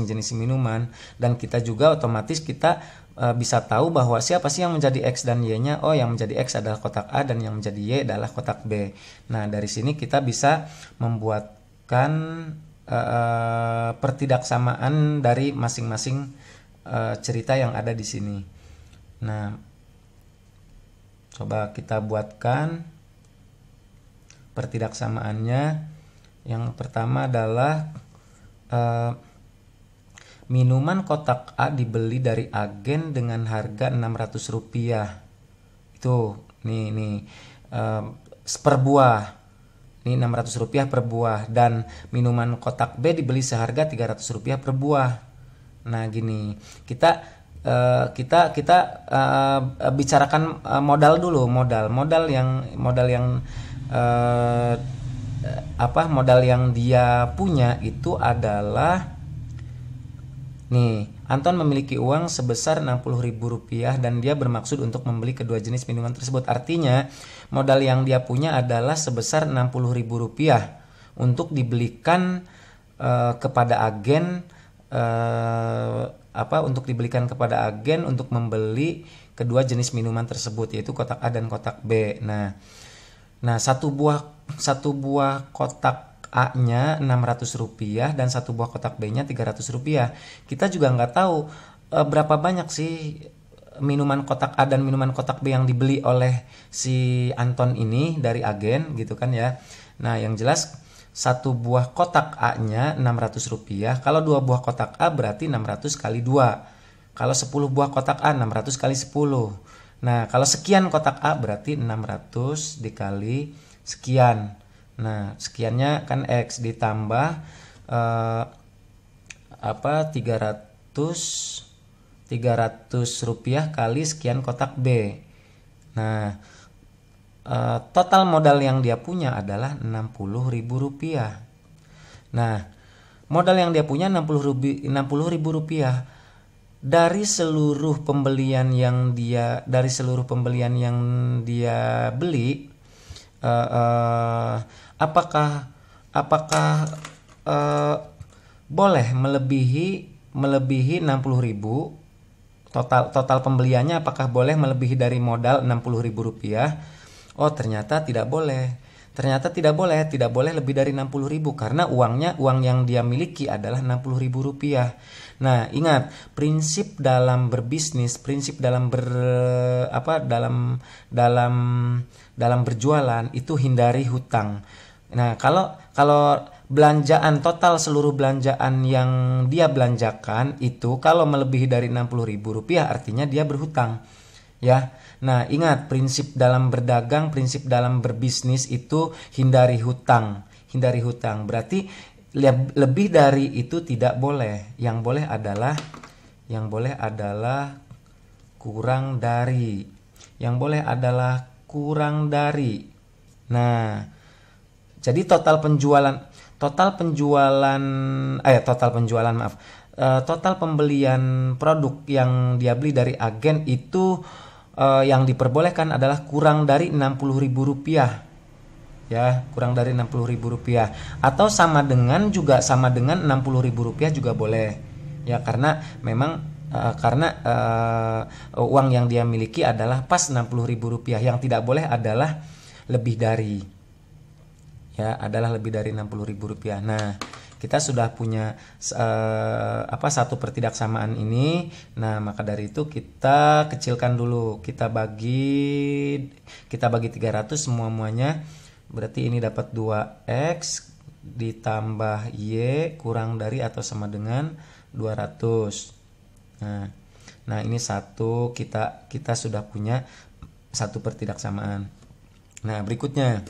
jenis minuman, dan kita juga otomatis kita bisa tahu bahwa siapa sih yang menjadi X dan Y-nya. Oh, yang menjadi X adalah kotak A dan yang menjadi Y adalah kotak B. Nah, dari sini kita bisa membuatkan pertidaksamaan dari masing-masing cerita yang ada di sini. Nah, coba kita buatkan pertidaksamaannya. Yang pertama adalah minuman kotak A dibeli dari agen dengan harga Rp600. Itu nih per buah. Ini Rp600 per buah, dan minuman kotak B dibeli seharga Rp300 per buah. Nah, gini, kita bicarakan modal dulu, modal yang dia punya itu adalah nih, Anton memiliki uang sebesar Rp60.000 dan dia bermaksud untuk membeli kedua jenis minuman tersebut. Artinya modal yang dia punya adalah sebesar Rp60.000 untuk dibelikan kepada agen untuk membeli kedua jenis minuman tersebut, yaitu kotak A dan kotak B. Nah, satu buah kotak A-nya Rp600 dan satu buah kotak B-nya Rp300. Kita juga nggak tahu berapa banyak sih minuman kotak A dan minuman kotak B yang dibeli oleh si Anton ini dari agen gitu kan ya. Nah, yang jelas satu buah kotak A-nya Rp600. Kalau 2 buah kotak A berarti 600 kali 2. Kalau 10 buah kotak A 600 kali 10. Nah, kalau sekian kotak A berarti 600 dikali sekian. Nah, sekiannya kan X ditambah 300 rupiah kali sekian kotak B. Nah, total modal yang dia punya adalah Rp60.000. Nah, modal yang dia punya Rp60.000 dari seluruh pembelian yang dia beli. Apakah boleh melebihi 60.000? Total pembeliannya apakah boleh melebihi dari modal Rp60.000? Oh, ternyata tidak boleh. Tidak boleh lebih dari 60.000 karena uang yang dia miliki adalah Rp60.000. Nah, ingat, prinsip dalam berbisnis, prinsip dalam dalam berjualan itu hindari hutang. Nah, kalau belanjaan total seluruh belanjaan yang dia belanjakan itu kalau melebihi dari Rp60.000 artinya dia berhutang, ya. Nah, ingat, prinsip dalam berdagang, prinsip dalam berbisnis itu hindari hutang. Berarti lebih dari itu tidak boleh. Yang boleh adalah kurang dari. Nah, jadi total pembelian produk yang dia beli dari agen itu yang diperbolehkan adalah kurang dari Rp60.000. Ya, kurang dari Rp60.000 atau sama dengan Rp60.000 juga boleh. Ya, karena memang uang yang dia miliki adalah pas Rp60.000. Yang tidak boleh adalah lebih dari. Ya, adalah lebih dari Rp60.000. Nah, kita sudah punya satu pertidaksamaan ini. Nah, maka dari itu kita kecilkan dulu. Kita bagi 300 semuanya. Berarti ini dapat 2X ditambah Y kurang dari atau sama dengan 200. Nah, ini satu, kita sudah punya satu pertidaksamaan. Nah, berikutnya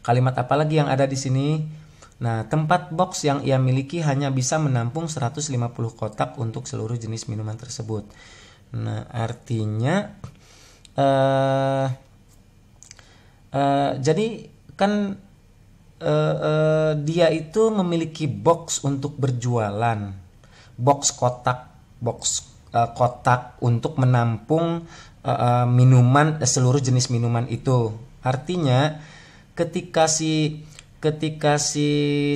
kalimat apa lagi yang ada di sini? Nah, tempat box yang ia miliki hanya bisa menampung 150 kotak untuk seluruh jenis minuman tersebut. Nah, artinya jadi kan dia itu memiliki box untuk berjualan, box kotak untuk menampung minuman, seluruh jenis minuman itu. Artinya ketika si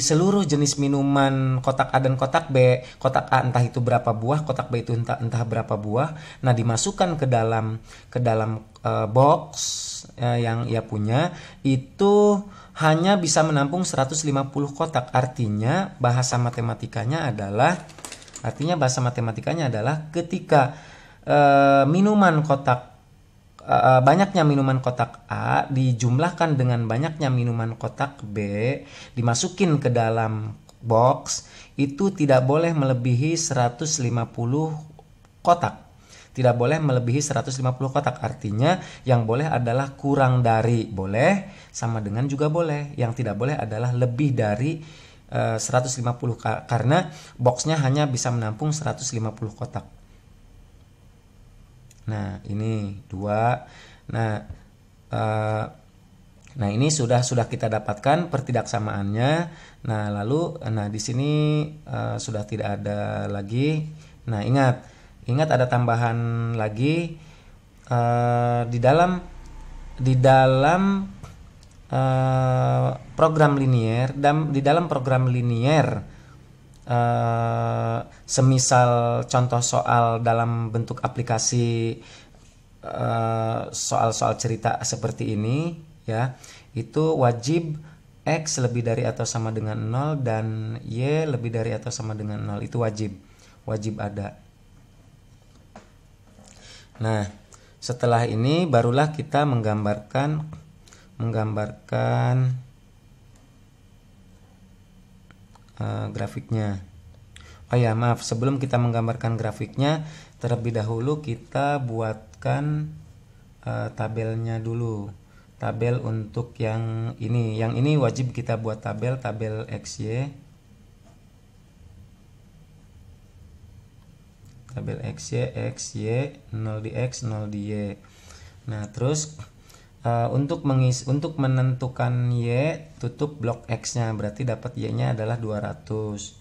seluruh jenis minuman kotak A dan kotak B, kotak A entah itu berapa buah, kotak B itu entah berapa buah, nah dimasukkan ke dalam box yang ia punya, itu hanya bisa menampung 150 kotak. Artinya bahasa matematikanya adalah ketika banyaknya minuman kotak A dijumlahkan dengan banyaknya minuman kotak B dimasukin ke dalam box, itu tidak boleh melebihi 150 kotak. Artinya yang boleh adalah kurang dari boleh, sama dengan juga boleh. Yang tidak boleh adalah lebih dari 150 karena boxnya hanya bisa menampung 150 kotak. Nah, ini 2. Nah, ini sudah kita dapatkan pertidaksamaannya. Nah, lalu di sini sudah tidak ada lagi. Nah, ingat ada tambahan lagi di dalam program linier. Di dalam program linier, semisal contoh soal dalam bentuk aplikasi, soal-soal cerita seperti ini, ya, itu wajib X lebih dari atau sama dengan 0 dan Y lebih dari atau sama dengan 0. Itu wajib ada. Nah, setelah ini barulah kita menggambarkan grafiknya. Oh ya, maaf, sebelum kita menggambarkan grafiknya, terlebih dahulu kita buatkan tabelnya dulu. Tabel untuk yang ini. Yang ini wajib kita buat tabel XY. Tabel XY, 0 di X, 0 di Y. Nah, terus untuk menentukan Y, tutup blok X-nya, berarti dapat Y-nya adalah 200.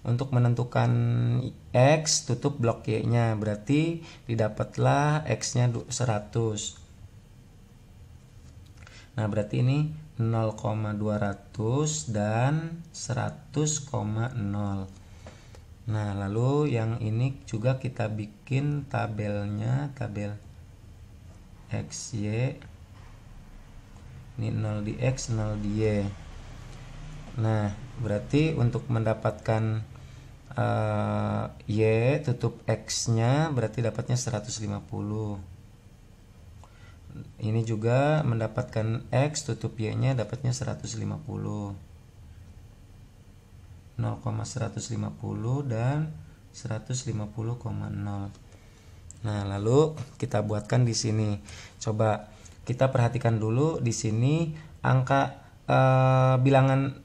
Untuk menentukan X, tutup blok Y-nya, berarti didapatlah X-nya 100. Nah, berarti ini 0,200 dan 100,0. Nah, lalu yang ini juga kita bikin tabelnya, tabel XY. Ini 0 di X, 0 di Y. Nah, berarti untuk mendapatkan Y tutup X-nya berarti dapatnya 150. Ini juga mendapatkan X tutup Y-nya dapatnya 150. 0,150 dan 150,0. Nah, lalu kita buatkan di sini. Coba kita perhatikan dulu di sini angka bilangan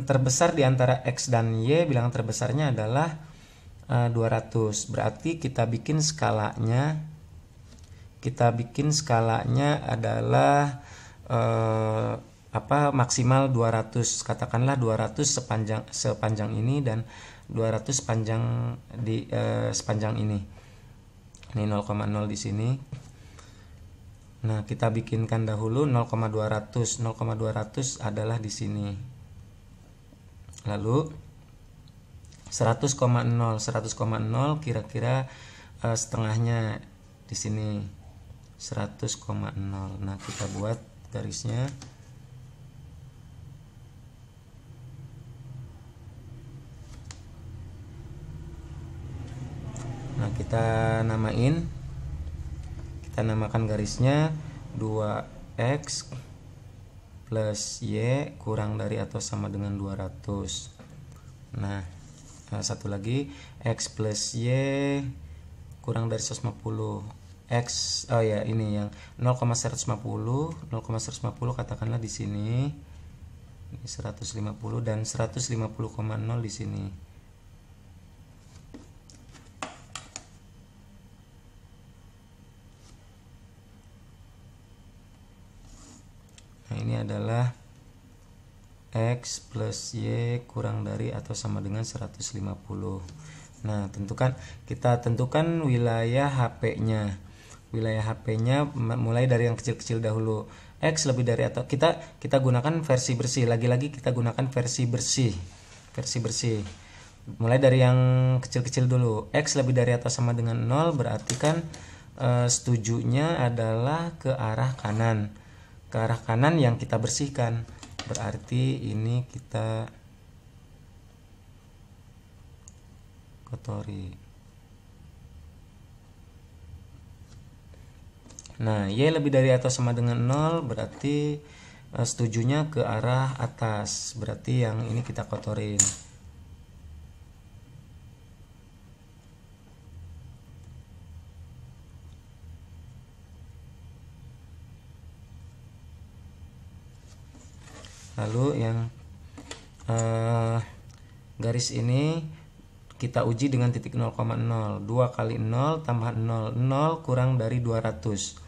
terbesar di antara X dan Y, bilangan terbesarnya adalah 200. Berarti kita bikin skalanya. Adalah maksimal 200, katakanlah 200 sepanjang ini dan 200 sepanjang ini 0,0 di sini. Nah, kita bikinkan dahulu 0,200 adalah di sini, lalu 100,0 kira-kira setengahnya di sini 100,0. Nah, kita buat garisnya. Nah, kita namakan garisnya 2x plus y kurang dari atau sama dengan 200. Nah, satu lagi x plus y kurang dari 150. X, oh ya, ini yang 0,150 katakanlah di sini. Ini 150 dan 150,0 di sini. Nah, ini adalah X plus Y kurang dari atau sama dengan 150. Nah, kita tentukan wilayah HP-nya. Wilayah HP-nya mulai dari yang kecil-kecil dahulu. X lebih dari atau kita gunakan versi bersih. Lagi-lagi kita gunakan versi bersih. Mulai dari yang kecil-kecil dulu. X lebih dari atau sama dengan 0 berarti kan setujunya adalah ke arah kanan. Ke arah kanan yang kita bersihkan. Berarti ini kita kotori. Nah, Y lebih dari atau sama dengan 0 berarti setujunya ke arah atas. Berarti yang ini kita kotorin. Lalu yang garis ini kita uji dengan titik 0,0. 2 kali 0 tambah 0. 0 kurang dari 200.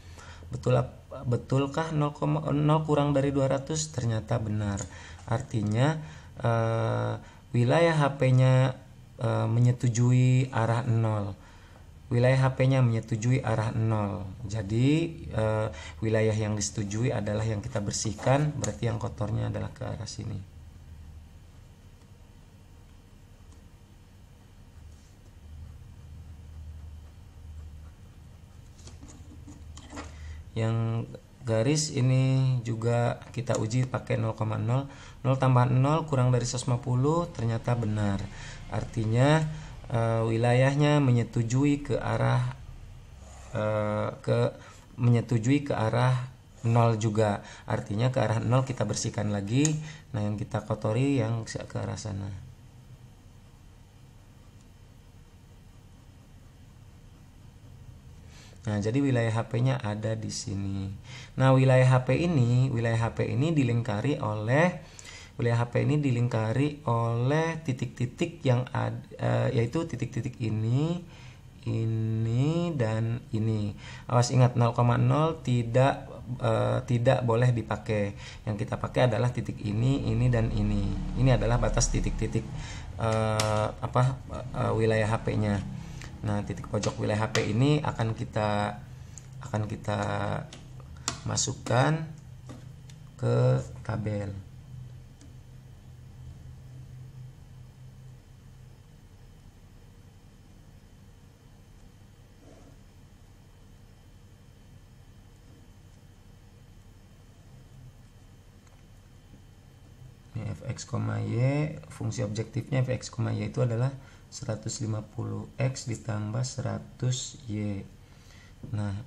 Betulkah 0 kurang dari 200? Ternyata benar. Artinya wilayah HP-nya menyetujui arah 0. Wilayah HP-nya menyetujui arah 0. Jadi wilayah yang disetujui adalah yang kita bersihkan, berarti yang kotornya adalah ke arah sini. Yang garis ini juga kita uji pakai 0,0. 0 tambah 0 kurang dari 150 ternyata benar. Artinya wilayahnya menyetujui ke arah menyetujui ke arah 0 juga, artinya ke arah 0 kita bersihkan lagi. Nah yang kita kotori yang ke arah sana. Nah, jadi wilayah HP-nya ada di sini. Nah, wilayah HP ini dilingkari oleh titik-titik yang ada, yaitu titik-titik ini dan ini. Awas ingat 0,0 tidak boleh dipakai. Yang kita pakai adalah titik ini dan ini. Ini adalah batas titik-titik wilayah HP-nya. Nah, titik pojok wilayah HP ini akan kita masukkan ke tabel. Ini fx, y, fungsi objektifnya fx, y itu adalah 150x ditambah 100y. Nah,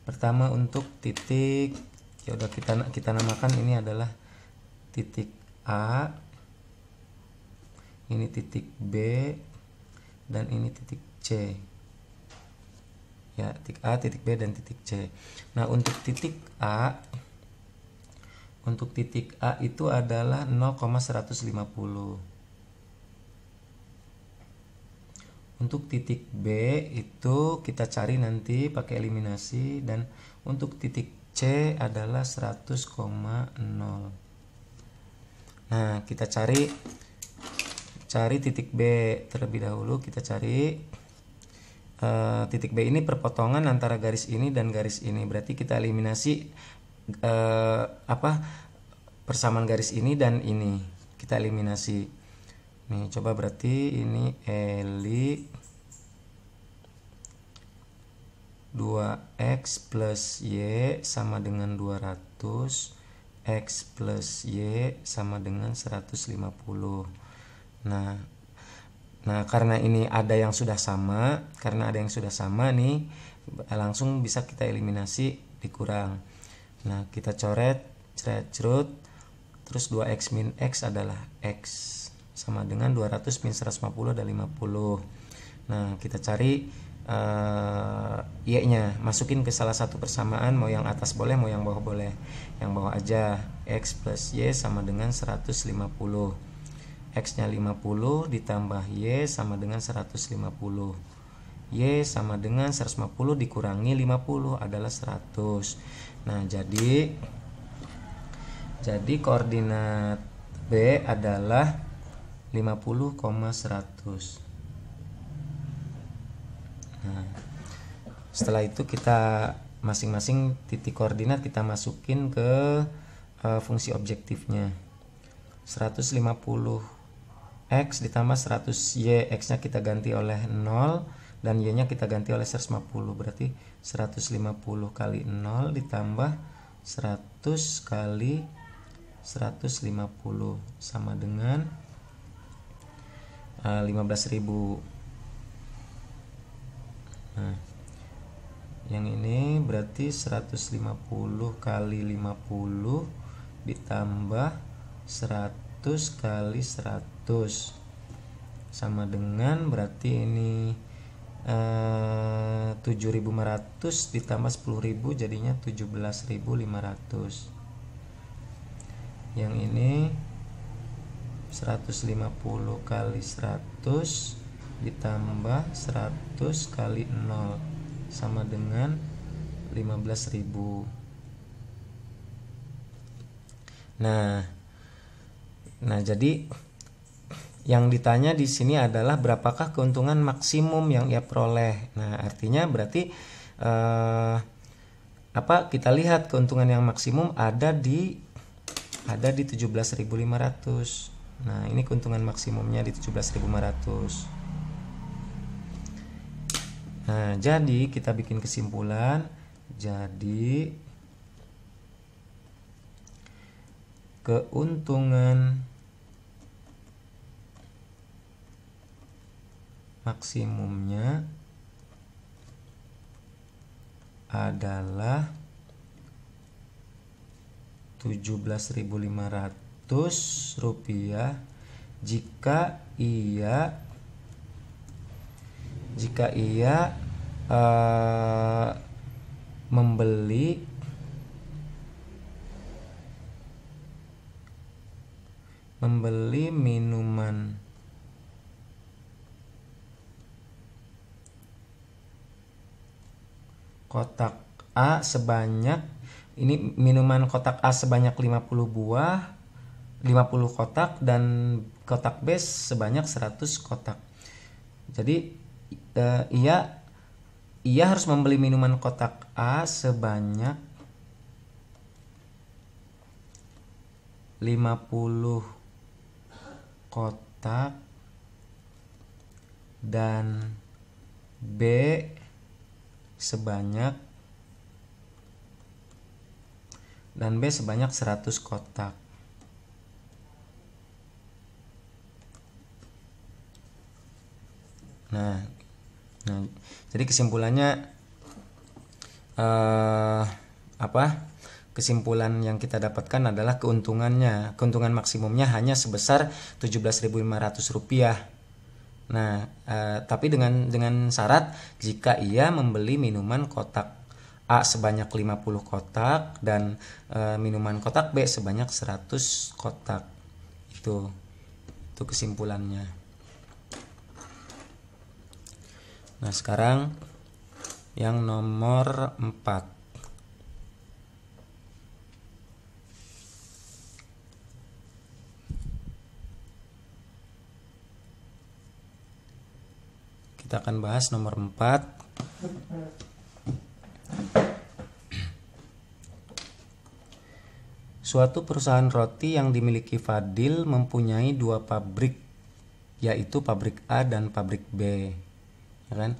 pertama untuk titik, ya udah kita namakan ini adalah titik A, ini titik B, dan ini titik C. Ya, titik A, titik B, dan titik C. Nah, untuk titik A itu adalah 0,150. Untuk titik B itu kita cari nanti pakai eliminasi, dan untuk titik C adalah 100,0. Nah, kita cari titik B terlebih dahulu. Kita cari titik B ini perpotongan antara garis ini dan garis ini. Berarti kita eliminasi persamaan garis ini dan ini, kita eliminasi. Nih, coba berarti ini eli 2x plus y sama dengan 200, x plus y sama dengan 150. Nah, karena ini ada yang sudah sama, nih langsung bisa kita eliminasi, dikurang. Nah, kita coret, cerut, terus 2x min x adalah x, sama dengan 200 min 150 adalah 50. Nah, kita cari y-nya, masukin ke salah satu persamaan, mau yang atas boleh, mau yang bawah boleh. Yang bawah aja, x plus y sama dengan 150. X-nya 50 ditambah y sama dengan 150. Y sama dengan 150 dikurangi 50 adalah 100. Nah, jadi koordinat B adalah 50,100. Nah, setelah itu kita masing-masing titik koordinat kita masukin ke fungsi objektifnya. 150x ditambah 100y, x-nya kita ganti oleh 0 dan y-nya kita ganti oleh 150. Berarti 150 kali 0 ditambah 100 kali 150 sama dengan 15.000. Nah, yang ini berarti 150 kali 50 ditambah 100 kali 100 sama dengan, berarti ini 7.500 ditambah 10.000 jadinya 17.500. Yang ini 150 kali 100 ditambah 100 kali 0 sama dengan 15.000. Nah, jadi yang ditanya di sini adalah berapakah keuntungan maksimum yang ia peroleh. Nah, artinya berarti kita lihat keuntungan yang maksimum ada di 17.500. Nah, ini keuntungan maksimumnya di 17.500. Nah, jadi kita bikin kesimpulan. Jadi keuntungan maksimumnya adalah 17.500 rupiah jika ia membeli minuman kotak A sebanyak, ini minuman kotak A sebanyak 50 buah, 50 kotak, dan kotak B sebanyak 100 kotak. Jadi ia harus membeli minuman kotak A sebanyak 50 kotak dan B sebanyak 100 kotak. Nah, jadi kesimpulannya kesimpulan yang kita dapatkan adalah keuntungan maksimumnya hanya sebesar 17.500 rupiah. Nah, tapi dengan syarat jika ia membeli minuman kotak A sebanyak 50 kotak dan minuman kotak B sebanyak 100 kotak. Itu kesimpulannya. Nah, sekarang yang nomor 4. Kita akan bahas nomor 4. Suatu perusahaan roti yang dimiliki Fadil mempunyai 2 pabrik, yaitu pabrik A dan pabrik B. Ya kan?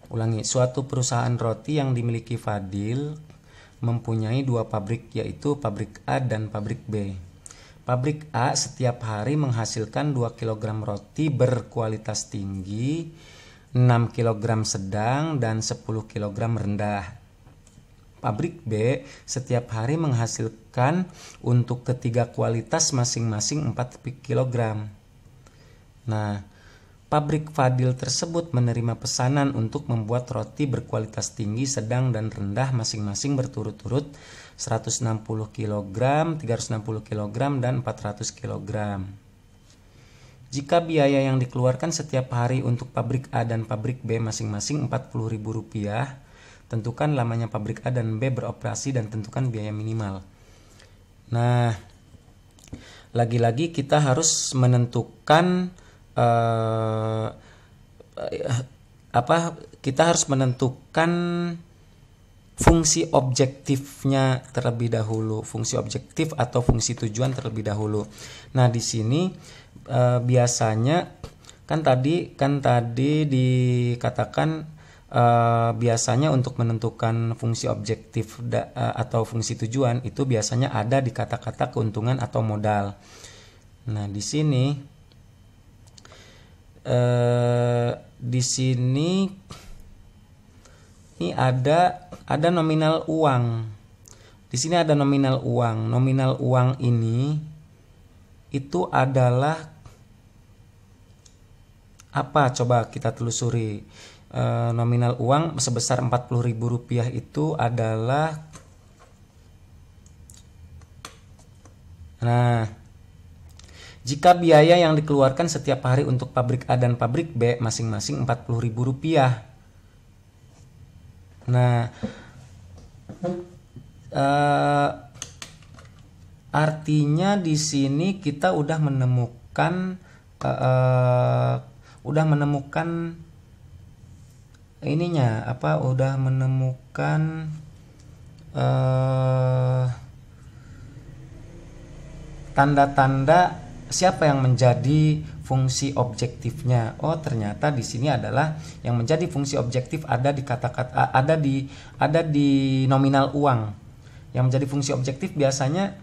Ulangi, suatu perusahaan roti yang dimiliki Fadil mempunyai 2 pabrik, yaitu pabrik A dan pabrik B. Pabrik A setiap hari menghasilkan 2 kg roti berkualitas tinggi, 6 kg sedang, dan 10 kg rendah. Pabrik B setiap hari menghasilkan untuk ketiga kualitas masing-masing 4 kg. Nah, pabrik Fadil tersebut menerima pesanan untuk membuat roti berkualitas tinggi, sedang, dan rendah masing-masing berturut-turut 160 kg, 360 kg, dan 400 kg. Jika biaya yang dikeluarkan setiap hari untuk pabrik A dan pabrik B masing-masing Rp40.000, tentukan lamanya pabrik A dan B beroperasi dan tentukan biaya minimal. Nah, lagi-lagi kita harus menentukan kita harus menentukan fungsi objektifnya terlebih dahulu, fungsi objektif atau fungsi tujuan terlebih dahulu. Nah, di sini biasanya kan tadi dikatakan biasanya untuk menentukan fungsi objektif atau fungsi tujuan itu biasanya ada di kata-kata keuntungan atau modal. Nah, di sini ini ada nominal uang. Di sini ada nominal uang. Nominal uang ini itu adalah apa? Coba kita telusuri. Nominal uang sebesar Rp40.000 itu adalah, nah, jika biaya yang dikeluarkan setiap hari untuk pabrik A dan pabrik B masing-masing Rp40.000. Nah, artinya di sini kita udah menemukan tanda-tanda siapa yang menjadi fungsi objektifnya. Oh, ternyata di sini adalah yang menjadi fungsi objektif ada di kata-kata ada di nominal uang. Yang menjadi fungsi objektif biasanya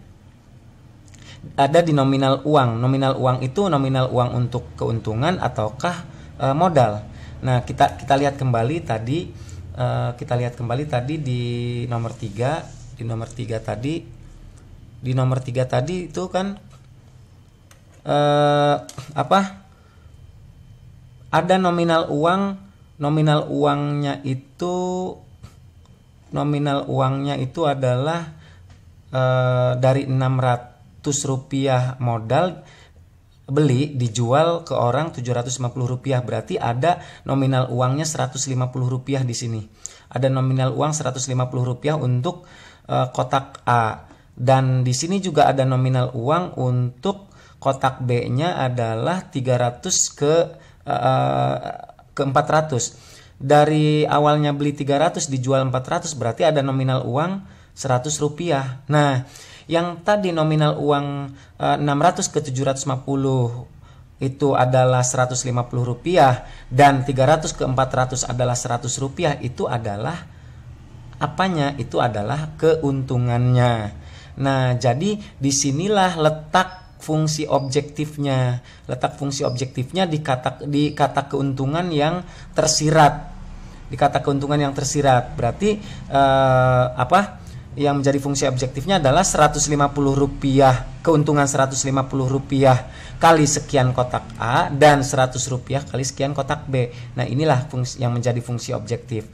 ada di nominal uang. Nominal uang itu nominal uang untuk keuntungan ataukah modal. Nah, kita lihat kembali tadi di nomor 3, di nomor 3 tadi itu kan ada nominal uang, nominal uangnya itu adalah dari 600 rupiah modal beli dijual ke orang 750 rupiah, berarti ada nominal uangnya 150 rupiah di sini. Ada nominal uang 150 rupiah untuk kotak A, dan di sini juga ada nominal uang untuk kotak B-nya adalah 300 ke 400. Dari awalnya beli 300 dijual 400, berarti ada nominal uang 100 rupiah. Nah, yang tadi nominal uang 600 ke 750 itu adalah 150 rupiah, dan 300 ke 400 adalah 100 rupiah. Itu adalah apanya? Itu adalah keuntungannya. Nah, jadi disinilah letak fungsi objektifnya. Letak fungsi objektifnya di kata keuntungan yang tersirat. Di kata keuntungan yang tersirat. Berarti yang menjadi fungsi objektifnya adalah 150 rupiah, keuntungan 150 rupiah kali sekian kotak A, dan 100 rupiah kali sekian kotak B. Nah, inilah fungsi yang menjadi fungsi objektif.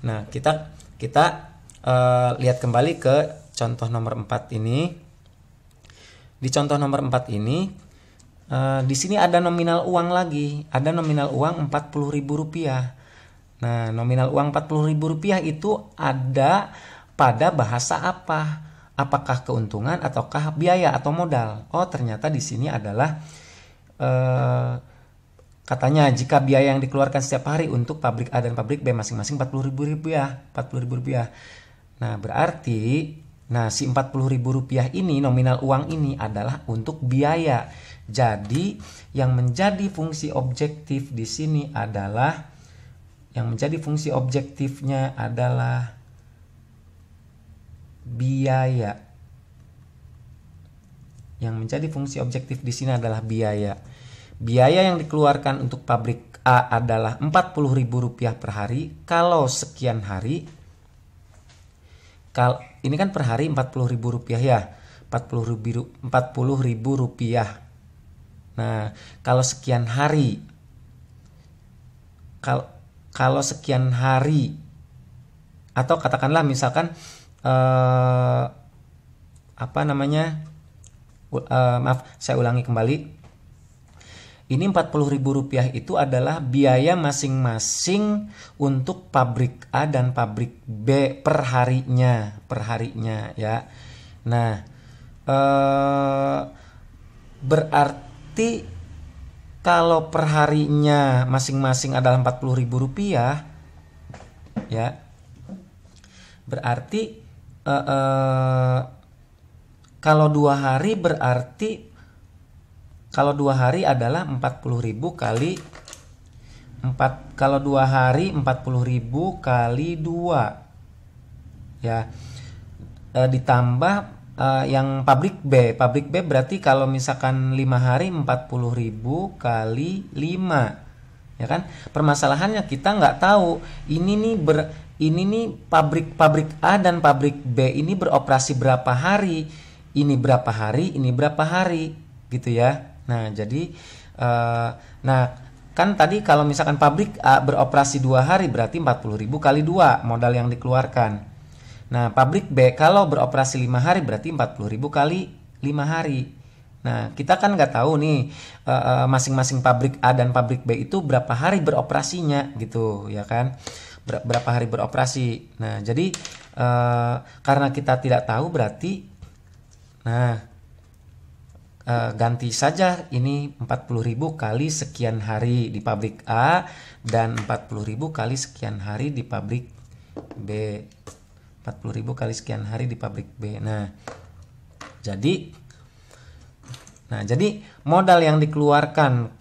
Nah, kita lihat kembali ke contoh nomor 4 ini. Di contoh nomor 4 ini di sini ada nominal uang lagi, ada nominal uang 40.000 rupiah. Nah, nominal uang 40.000 rupiah itu ada pada bahasa apa? Apakah keuntungan ataukah biaya atau modal? Oh, ternyata di sini adalah katanya jika biaya yang dikeluarkan setiap hari untuk pabrik A dan pabrik B masing-masing 40.000 rupiah. Nah, berarti si 40.000 rupiah ini, nominal uang ini adalah untuk biaya. Jadi yang menjadi fungsi objektif di sini adalah, yang menjadi fungsi objektifnya adalah biaya. Yang menjadi fungsi objektif di sini adalah biaya. Biaya yang dikeluarkan untuk pabrik A adalah 40.000 rupiah per hari. Kalau sekian hari, ini kan per hari 40.000 rupiah ya, 40.000 rupiah. Nah, kalau sekian hari, kalau sekian hari, atau katakanlah misalkan maaf, saya ulangi kembali. Ini 40.000 rupiah itu adalah biaya masing-masing untuk pabrik A dan pabrik B per harinya ya. Nah, berarti kalau per harinya masing-masing adalah 40.000 rupiah ya, berarti kalau 2 hari berarti, kalau 2 hari adalah 40.000 kali 4, kalau 2 hari 40.000 kali 2 ya, ditambah yang pabrik B berarti kalau misalkan 5 hari 40.000 kali 5 ya kan. Permasalahannya kita nggak tahu ini nih pabrik A dan pabrik B ini beroperasi berapa hari, ini berapa hari gitu ya. Nah, jadi kan tadi kalau misalkan pabrik A beroperasi 2 hari berarti 40.000 kali 2 modal yang dikeluarkan. Nah, pabrik B kalau beroperasi 5 hari berarti 40.000 kali 5 hari. Nah, kita kan nggak tahu nih masing-masing pabrik A dan pabrik B itu berapa hari beroperasinya gitu ya kan. Berapa hari beroperasi. Nah, jadi karena kita tidak tahu berarti ganti saja ini 40.000 kali sekian hari di pabrik A dan 40.000 kali sekian hari di pabrik B. 40.000 kali sekian hari di pabrik B. Nah, jadi modal yang dikeluarkan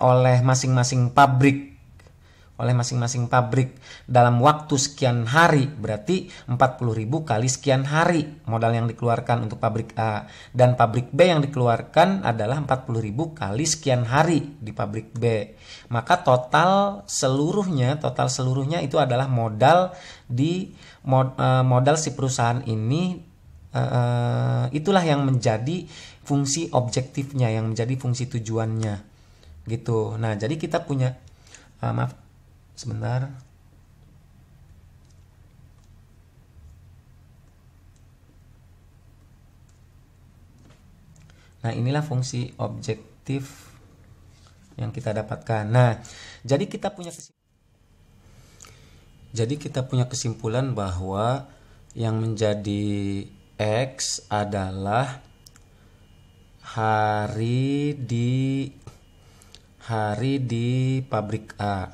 oleh masing-masing pabrik oleh masing-masing pabrik dalam waktu sekian hari, berarti 40.000 kali sekian hari modal yang dikeluarkan untuk pabrik A, dan pabrik B yang dikeluarkan adalah 40.000 kali sekian hari di pabrik B. Maka total seluruhnya itu adalah modal modal si perusahaan ini. Itulah yang menjadi fungsi objektifnya, yang menjadi fungsi tujuannya gitu. Nah, jadi kita punya maaf sebentar. Nah, inilah fungsi objektif yang kita dapatkan. Nah, jadi kita punya kesimpulan bahwa yang menjadi X adalah hari di pabrik A,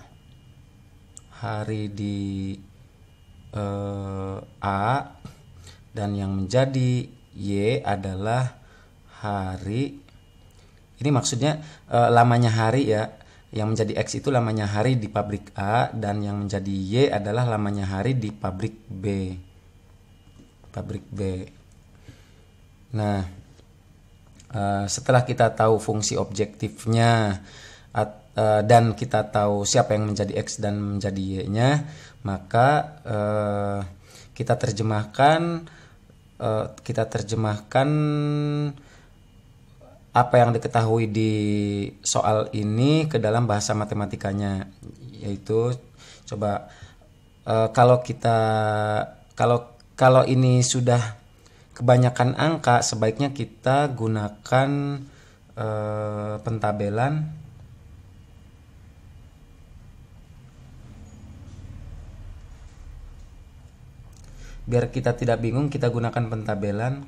hari di A, dan yang menjadi Y adalah hari, ini maksudnya lamanya hari ya, yang menjadi X itu lamanya hari di pabrik A, dan yang menjadi Y adalah lamanya hari di pabrik B. Nah, setelah kita tahu fungsi objektifnya dan kita tahu siapa yang menjadi X dan menjadi Y-nya, maka kita terjemahkan apa yang diketahui di soal ini ke dalam bahasa matematikanya, yaitu coba kalau ini sudah kebanyakan angka, sebaiknya kita gunakan pentabelan. Biar kita tidak bingung, kita gunakan pentabelan.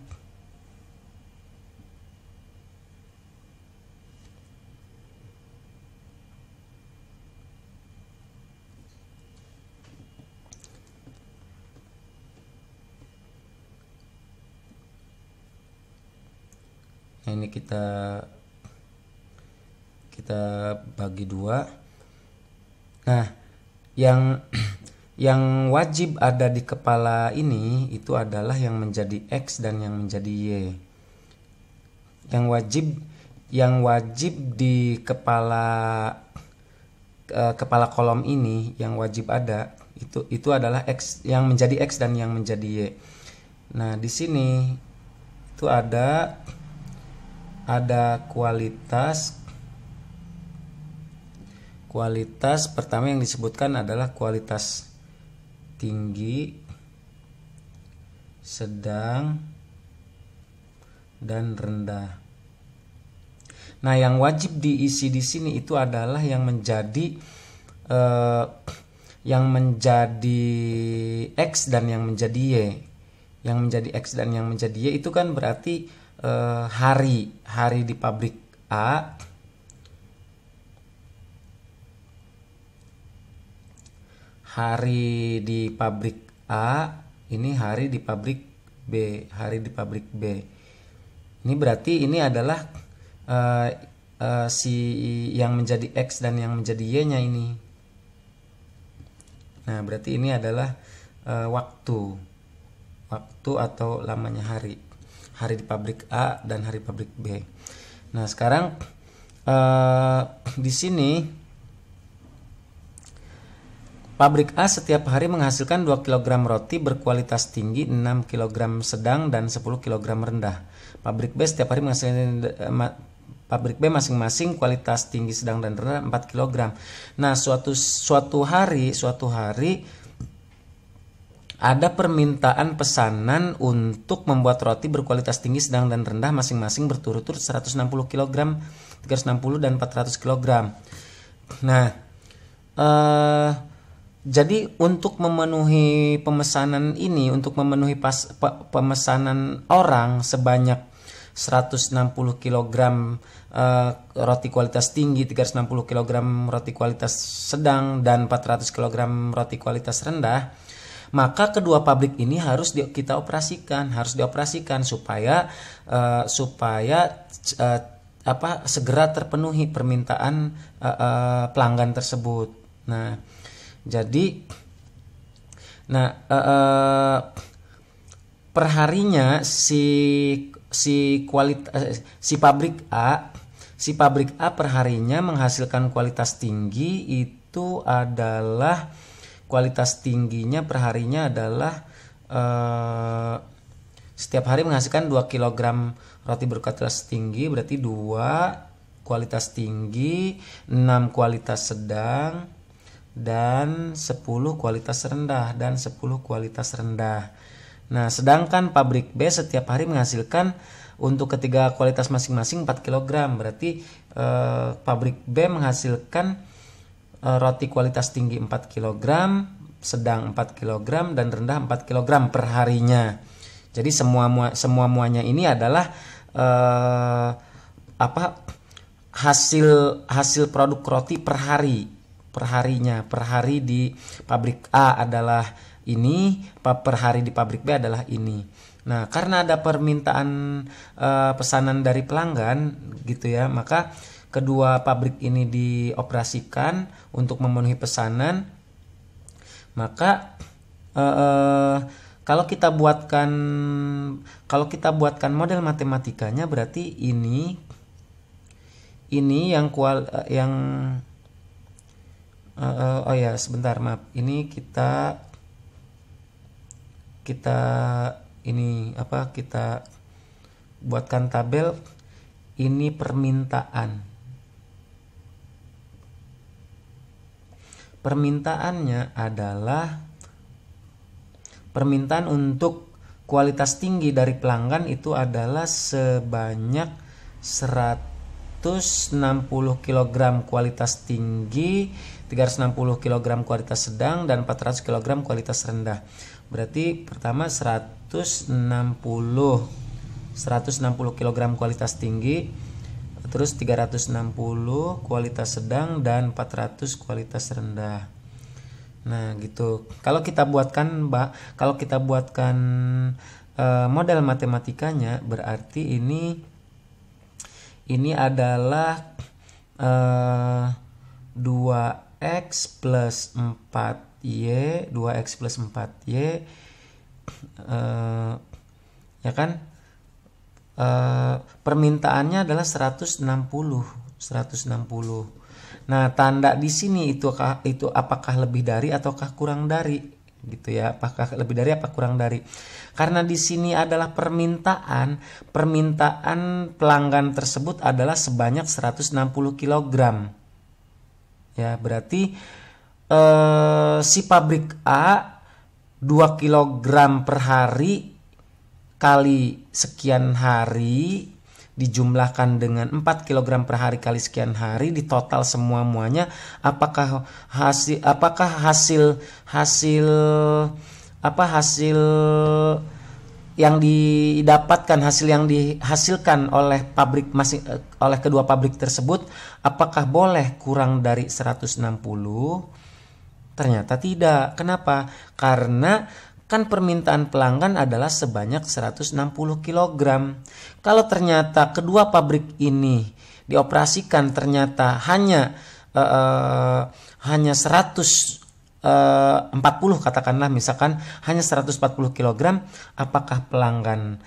Nah, ini kita bagi dua. Nah, yang wajib ada di kepala ini itu adalah yang menjadi X dan yang menjadi Y. Yang wajib di kepala kolom ini, yang wajib ada itu adalah X, yang menjadi X dan yang menjadi Y. Nah, di sini itu ada kualitas pertama yang disebutkan adalah kualitas tinggi, sedang, dan rendah. Nah, yang wajib diisi di sini itu adalah yang menjadi X dan yang menjadi Y. Yang menjadi X dan yang menjadi Y itu kan berarti hari di pabrik A, hari di pabrik A, ini hari di pabrik B, hari di pabrik B. Ini berarti ini adalah si yang menjadi X dan yang menjadi Y-nya ini. Nah, berarti ini adalah waktu atau lamanya hari di pabrik A dan hari pabrik B. Nah, sekarang di sini pabrik A setiap hari menghasilkan 2 kg roti berkualitas tinggi, 6 kg sedang, dan 10 kg rendah. Pabrik B setiap hari menghasilkan pabrik B masing-masing kualitas tinggi, sedang, dan rendah 4 kg. Nah, suatu hari ada permintaan pesanan untuk membuat roti berkualitas tinggi, sedang, dan rendah masing-masing berturut-turut 160 kg, 360 dan 400 kg. Nah, jadi untuk memenuhi pemesanan ini, untuk memenuhi pemesanan orang sebanyak 160 kg roti kualitas tinggi, 360 kg roti kualitas sedang, dan 400 kg roti kualitas rendah, maka kedua pabrik ini harus kita operasikan, supaya segera terpenuhi permintaan pelanggan tersebut. Nah, Jadi perharinya si pabrik A perharinya menghasilkan kualitas tinggi itu adalah kualitas tingginya perharinya adalah setiap hari menghasilkan 2 kg roti berkualitas tinggi, berarti 2 kualitas tinggi, 6 kualitas sedang, dan 10 kualitas rendah Nah, sedangkan pabrik B setiap hari menghasilkan untuk ketiga kualitas masing-masing 4 kg. Berarti pabrik B menghasilkan roti kualitas tinggi 4 kg, sedang 4 kg, dan rendah 4 kg per harinya. Jadi semuanya ini adalah hasil produk roti per harinya. Per hari di pabrik A adalah ini, per hari di pabrik B adalah ini. Nah, karena ada permintaan pesanan dari pelanggan gitu ya, maka kedua pabrik ini dioperasikan untuk memenuhi pesanan. Maka kalau kita buatkan model matematikanya, berarti ini yang sebentar, maaf. Ini kita buatkan tabel. Ini permintaannya adalah permintaan untuk kualitas tinggi dari pelanggan itu adalah sebanyak 160 kg kualitas tinggi, 360 kg kualitas sedang, dan 400 kg kualitas rendah. Berarti pertama 160 kg kualitas tinggi, terus 360 kualitas sedang, dan 400 kualitas rendah. Nah, gitu. Kalau kita buatkan model matematikanya, berarti ini adalah 2x plus 4y, 2x plus 4y, ya kan? Permintaannya adalah 160. Nah, tanda di sini itu apakah lebih dari ataukah kurang dari, gitu ya? Apakah lebih dari apa kurang dari? Karena di sini adalah permintaan pelanggan tersebut adalah sebanyak 160 kg. Ya, berarti si pabrik A 2 kg per hari kali sekian hari dijumlahkan dengan 4 kg per hari kali sekian hari, di total semuanya apakah hasil yang didapatkan, hasil yang dihasilkan oleh oleh kedua pabrik tersebut, apakah boleh kurang dari 160? Ternyata tidak. Kenapa? Karena kan permintaan pelanggan adalah sebanyak 160 kg. Kalau ternyata kedua pabrik ini dioperasikan ternyata hanya 140, katakanlah misalkan hanya 140 kg, apakah pelanggan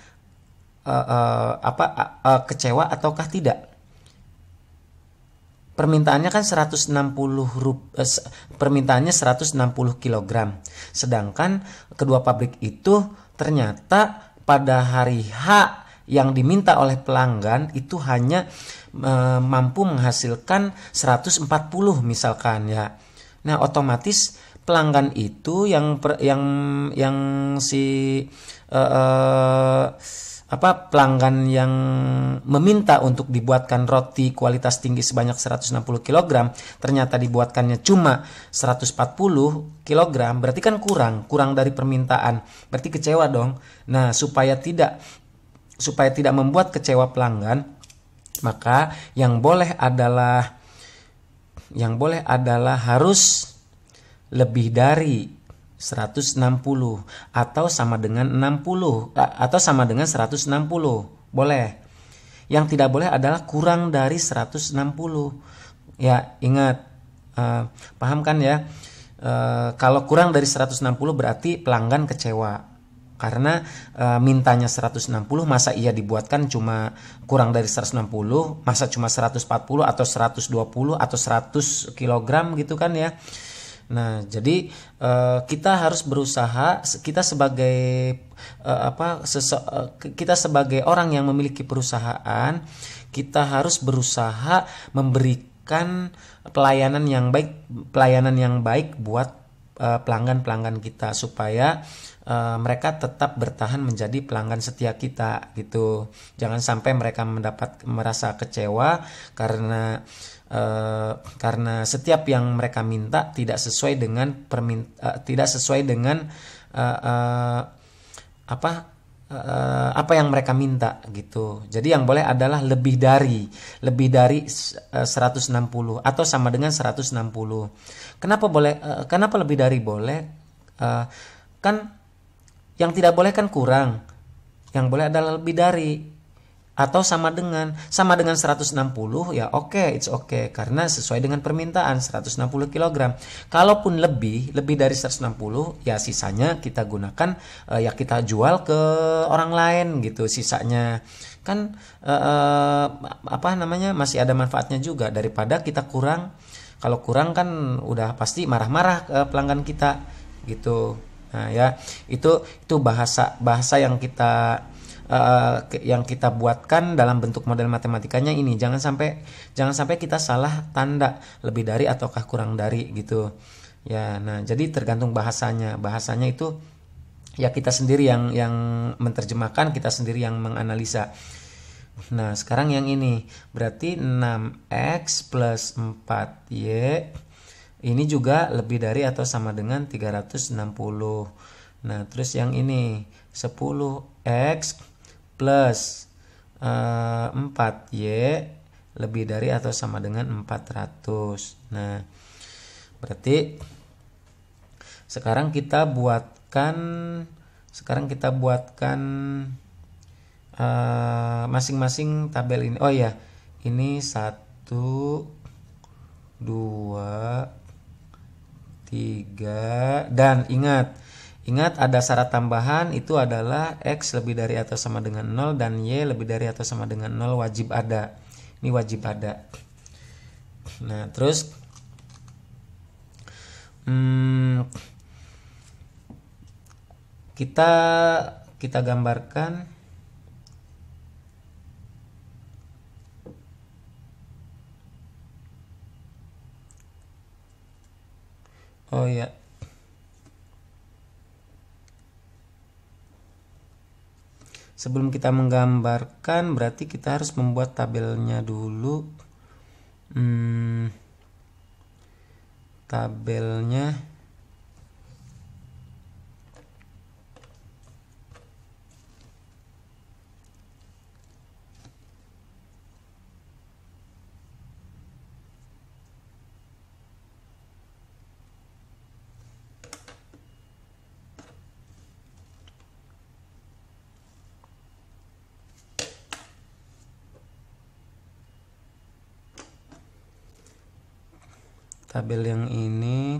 kecewa ataukah tidak? Permintaannya kan 160 kg. Sedangkan kedua pabrik itu ternyata pada hari H yang diminta oleh pelanggan itu hanya mampu menghasilkan 140 misalkan ya. Nah, otomatis pelanggan itu pelanggan yang meminta untuk dibuatkan roti kualitas tinggi sebanyak 160 kg ternyata dibuatkannya cuma 140 kg, berarti kan kurang dari permintaan, berarti kecewa dong. Nah, supaya tidak membuat kecewa pelanggan, maka yang boleh adalah harus lebih dari 160 atau sama dengan 60 atau sama dengan 160 boleh. Yang tidak boleh adalah kurang dari 160. Ya, ingat, paham kan ya? Kalau kurang dari 160 berarti pelanggan kecewa. Karena mintanya 160, masa iya dibuatkan cuma kurang dari 160, masa cuma 140 atau 120 atau 100 kilogram gitu kan ya. Nah, jadi kita harus berusaha, kita sebagai kita sebagai orang yang memiliki perusahaan, kita harus berusaha memberikan pelayanan yang baik buat pelanggan-pelanggan kita supaya mereka tetap bertahan menjadi pelanggan setia kita gitu. Jangan sampai mereka merasa kecewa karena setiap yang mereka minta tidak sesuai dengan apa yang mereka minta gitu. Jadi yang boleh adalah lebih dari 160 atau sama dengan 160. Kenapa lebih dari boleh? Kan yang tidak boleh kan kurang. Yang boleh adalah lebih dari atau sama dengan 160 ya oke, it's okay karena sesuai dengan permintaan 160 kg. Kalaupun lebih dari 160 ya sisanya kita gunakan ya kita jual ke orang lain gitu. Sisanya kan masih ada manfaatnya juga daripada kita kurang. Kalau kurang kan udah pasti marah-marah pelanggan kita gitu. Nah ya itu bahasa yang kita buatkan dalam bentuk model matematikanya ini. Jangan sampai kita salah tanda lebih dari ataukah kurang dari gitu ya. Nah jadi tergantung bahasanya itu ya kita sendiri yang menerjemahkan, kita sendiri yang menganalisa. Nah sekarang yang ini berarti 6x plus 4y ini juga lebih dari atau sama dengan 360. Nah terus yang ini 10x plus 4y lebih dari atau sama dengan 400. Nah berarti sekarang kita buatkan masing-masing tabel ini. Oh ya, ini 1 2 3 dan ingat ada syarat tambahan itu adalah x lebih dari atau sama dengan 0 dan y lebih dari atau sama dengan 0 wajib ada. Ini wajib ada. Nah, terus kita gambarkan oh ya. Sebelum kita menggambarkan berarti kita harus membuat tabelnya dulu. Tabelnya tabel yang ini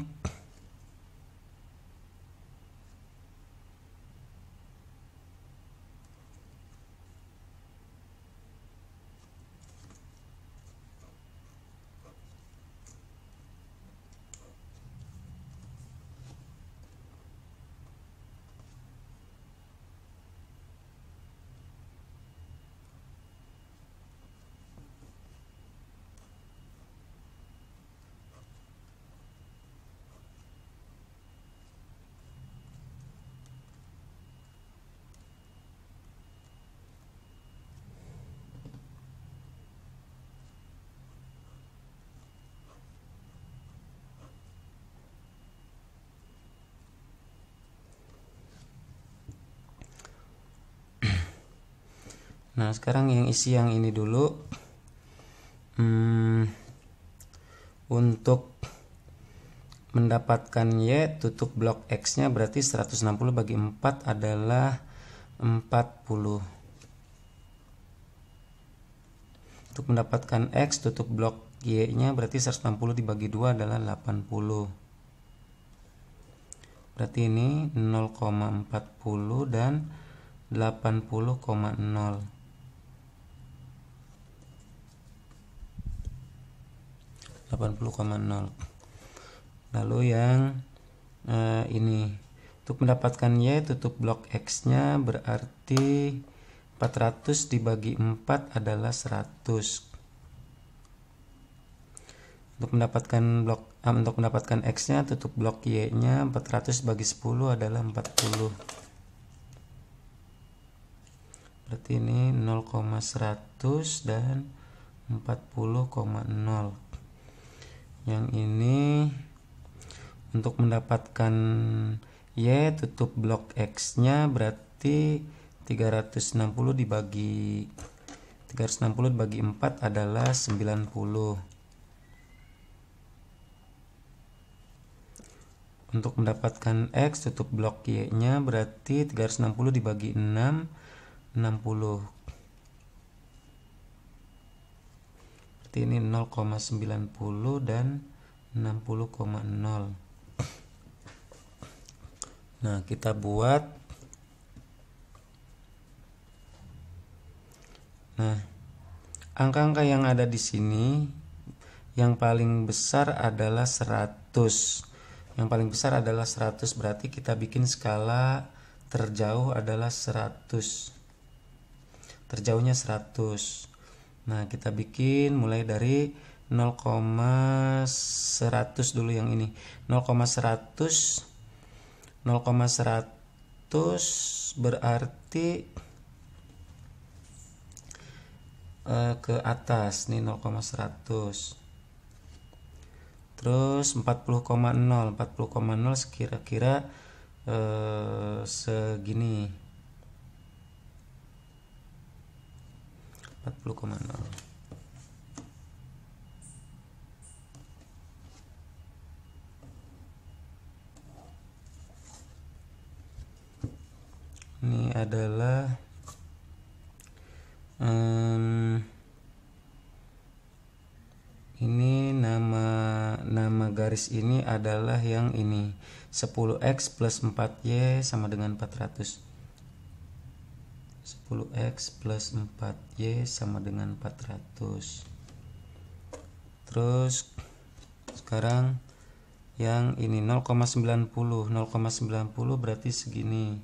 Nah sekarang yang isi yang ini dulu. Untuk mendapatkan Y tutup blok X nya berarti 160 bagi 4 adalah 40. Untuk mendapatkan X tutup blok Y nya berarti 160 dibagi 2 adalah 80. Berarti ini 0,40 dan 80,0. 80,0. Lalu yang ini untuk mendapatkan Y, tutup blok X nya berarti 400 dibagi 4 adalah 100. Untuk mendapatkan X nya, tutup blok Y nya 400 bagi 10 adalah 40. Berarti ini 0,100 dan 40,0. Yang ini untuk mendapatkan Y, tutup blok X nya berarti 360 dibagi 4 adalah 90. Untuk mendapatkan X, tutup blok Y nya berarti 360 dibagi 6, 60. Berarti ini 0,90 dan 60,0. Nah, kita buat. Nah, angka-angka yang ada di sini yang paling besar adalah 100. Yang paling besar adalah 100, berarti kita bikin skala terjauh adalah 100. Terjauhnya 100. Nah, kita bikin mulai dari 0,100 dulu yang ini. 0,100 berarti ke atas nih 0,100. Terus 40,0 sekira-kira segini. 40,0. Ini adalah ini nama garis ini adalah yang ini 10x plus 4y sama dengan 400. 10x plus 4y sama dengan 400. Terus sekarang yang ini 0,90 berarti segini.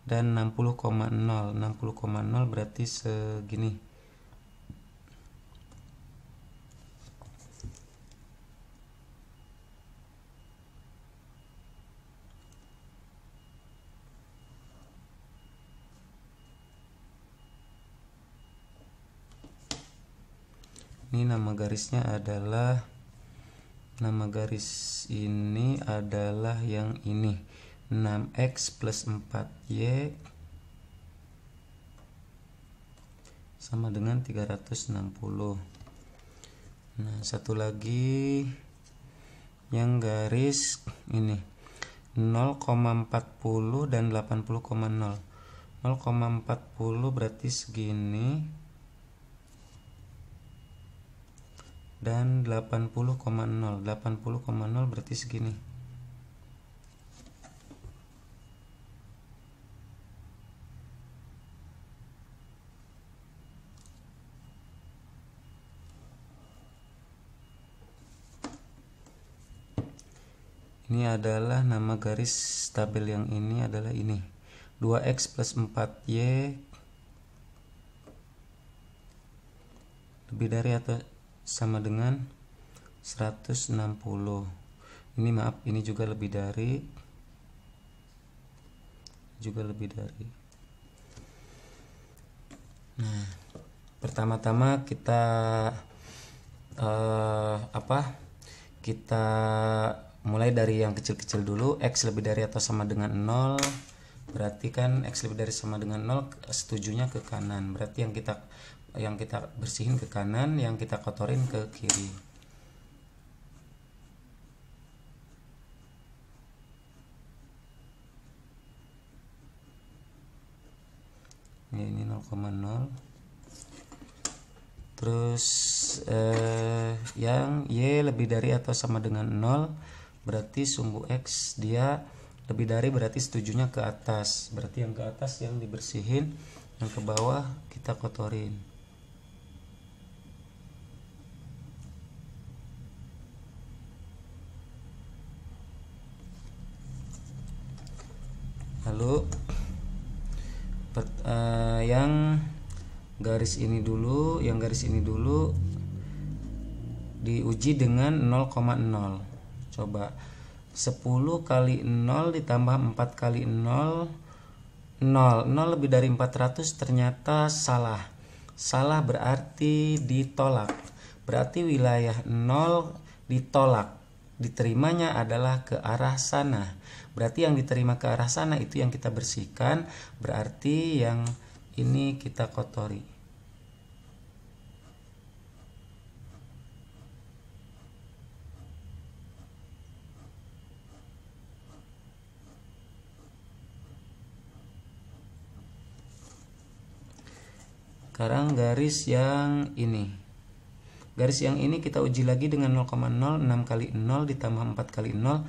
Dan 60,0 berarti segini. Ini nama garisnya adalah, nama garis ini adalah yang ini 6x plus 4y sama dengan 360. Nah, satu lagi yang garis ini 0,40 dan 80,0. 0,40 berarti segini. Dan 80,0 berarti segini. Ini adalah nama garis tabel yang ini adalah ini 2x plus 4y lebih dari atau sama dengan 160. Ini maaf, ini juga lebih dari, Nah, pertama-tama kita kita mulai dari yang kecil-kecil dulu. X lebih dari atau sama dengan 0, berarti kan X lebih dari sama dengan 0 setujunya ke kanan, berarti yang kita bersihin ke kanan, yang kita kotorin ke kiri. Ini 0,0. Terus yang Y lebih dari atau sama dengan 0, berarti sumbu X dia lebih dari, berarti setujunya ke atas, berarti yang ke atas yang dibersihin, yang ke bawah kita kotorin. Lalu yang garis ini dulu, diuji dengan 0,0. Coba 10 kali 0 ditambah 4 kali 0, 0 lebih dari 400, ternyata salah. Salah berarti ditolak. Berarti wilayah 0 ditolak. Diterimanya adalah ke arah sana. Berarti yang diterima ke arah sana itu yang kita bersihkan, berarti yang ini kita kotori. Sekarang garis yang ini. Garis yang ini kita uji lagi dengan 0,0, 6 kali 0 ditambah 4 kali 0.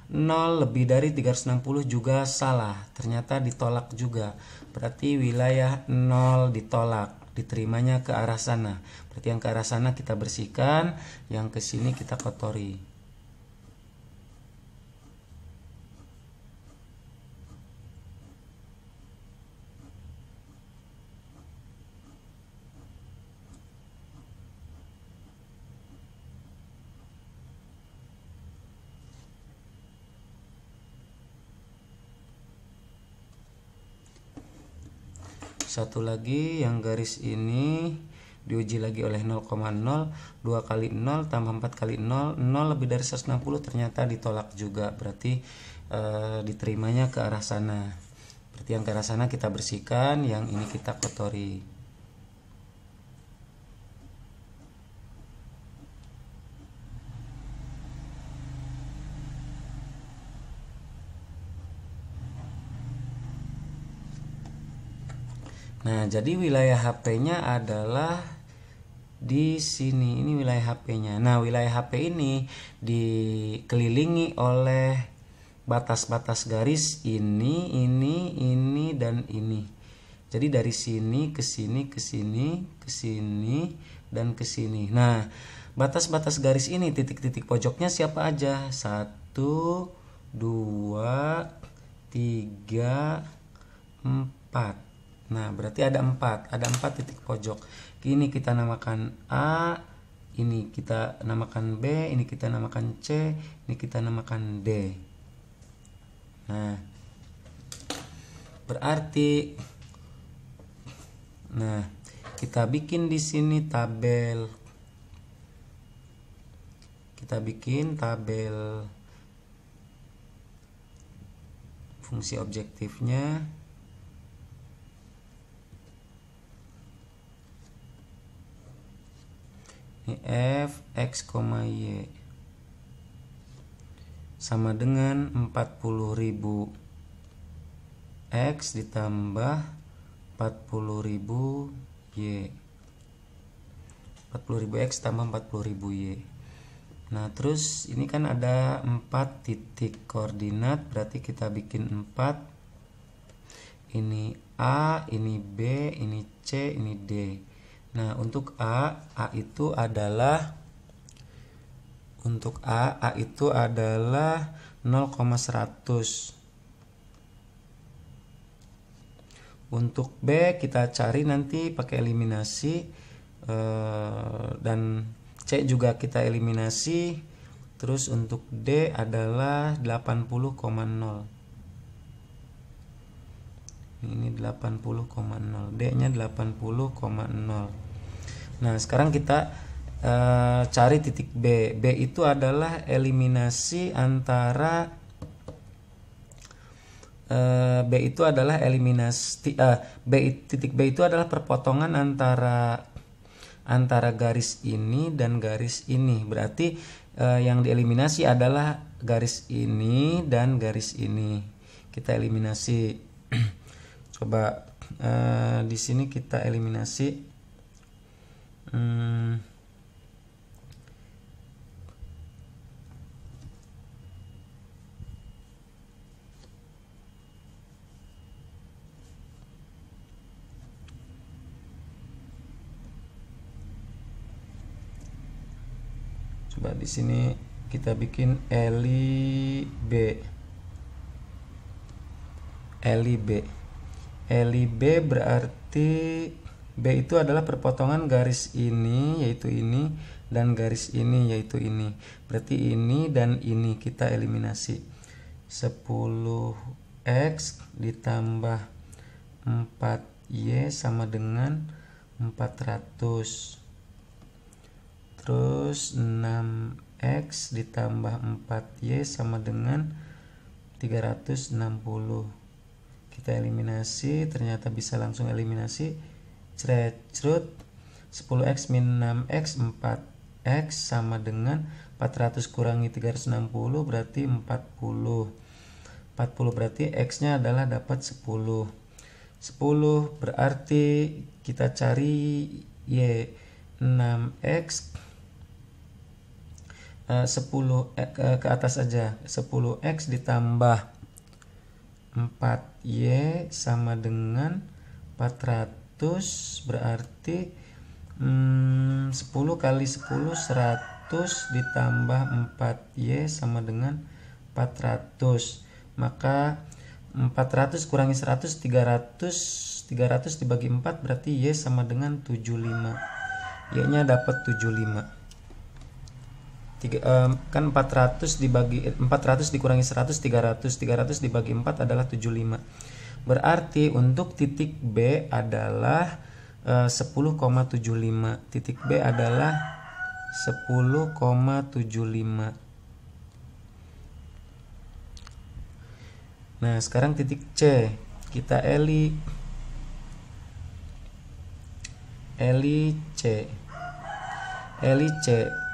0 lebih dari 360 juga salah, ternyata ditolak juga. Berarti wilayah 0 ditolak, diterimanya ke arah sana. Berarti yang ke arah sana kita bersihkan, yang ke sini kita kotori. Satu lagi yang garis ini diuji lagi oleh 0,0, 2 kali 0 tambah 4 kali 0, 0 lebih dari 160, ternyata ditolak juga, berarti diterimanya ke arah sana. Berarti yang ke arah sana kita bersihkan, yang ini kita kotori. Nah, jadi wilayah HP-nya adalah di sini. Ini wilayah HP-nya. Nah, wilayah HP ini dikelilingi oleh batas-batas garis ini, dan ini. Jadi dari sini ke sini, ke sini, ke sini, dan ke sini. Nah, batas-batas garis ini, titik-titik pojoknya siapa aja? 1, 2, 3, 4. Nah, berarti ada 4 titik pojok. Ini kita namakan A, ini kita namakan B, ini kita namakan C, ini kita namakan D. Nah, berarti kita bikin di sini tabel. Kita bikin tabel fungsi objektifnya. F X, Y sama dengan 40.000 X ditambah 40.000 Y. 40.000 X tambah 40.000 Y. Nah, terus ini kan ada 4 titik koordinat, berarti kita bikin 4. Ini A, ini B, ini C, ini D. Nah, untuk A itu adalah 0,100. Untuk B kita cari nanti pakai eliminasi, dan C juga kita eliminasi. Terus untuk D adalah 80,0. Ini 80,0, D nya 80,0. Nah, sekarang kita cari titik B. B itu adalah eliminasi antara titik B itu adalah perpotongan antara garis ini dan garis ini. Berarti yang dieliminasi adalah garis ini dan garis ini. Kita eliminasi. Coba di sini kita eliminasi. Coba di sini kita bikin Eli B. Eli B berarti B itu adalah perpotongan garis ini yaitu ini dan garis ini yaitu ini. Berarti ini dan ini kita eliminasi. 10x ditambah 4y sama dengan 400. Terus 6x ditambah 4y sama dengan 360. Kita eliminasi, ternyata bisa langsung eliminasi. Cerut 10x min 6x 4x sama dengan 400 kurangi 360 berarti 40 berarti x nya adalah dapat 10 berarti kita cari y 6x 10 ke atas aja. 10x ditambah 4y sama dengan 400 berarti 10 kali 10 100 ditambah 4y sama dengan 400. Maka 400 kurangi 100 300 dibagi 4 berarti y sama dengan 75. Y nya dapat 75. Kan 400 dikurangi 100 300 dibagi 4 adalah 75. Berarti untuk titik B adalah 10,75. Titik B adalah 10,75. Nah, sekarang titik C. Kita Eli C.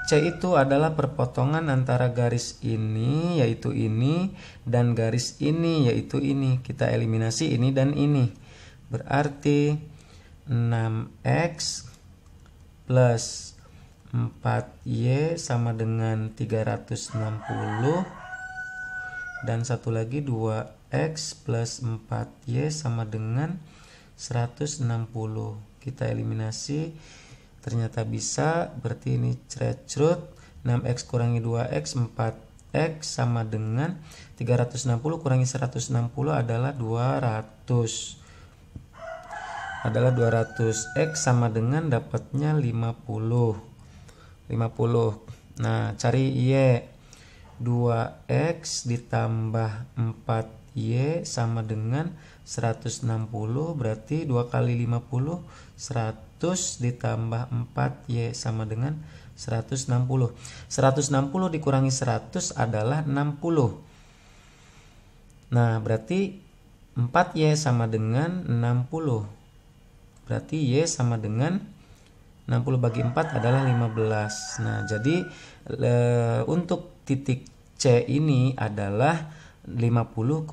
C itu adalah perpotongan antara garis ini yaitu ini dan garis ini yaitu ini. Kita eliminasi ini dan ini. Berarti 6x plus 4y sama dengan 360 dan satu lagi 2x plus 4y sama dengan 160. Kita eliminasi, ternyata bisa. Berarti ini cerut 6x kurangi 2x 4x sama dengan 360 kurangi 160 adalah 200. X sama dengan dapatnya 50. Nah, cari y. 2x ditambah 4y sama dengan 160 berarti 2 kali 50 100 ditambah 4y sama dengan 160. 160 dikurangi 100 adalah 60. Nah, berarti 4y sama dengan 60. Berarti y sama dengan 60 bagi 4 adalah 15. Nah, jadi untuk titik C ini adalah 50,15.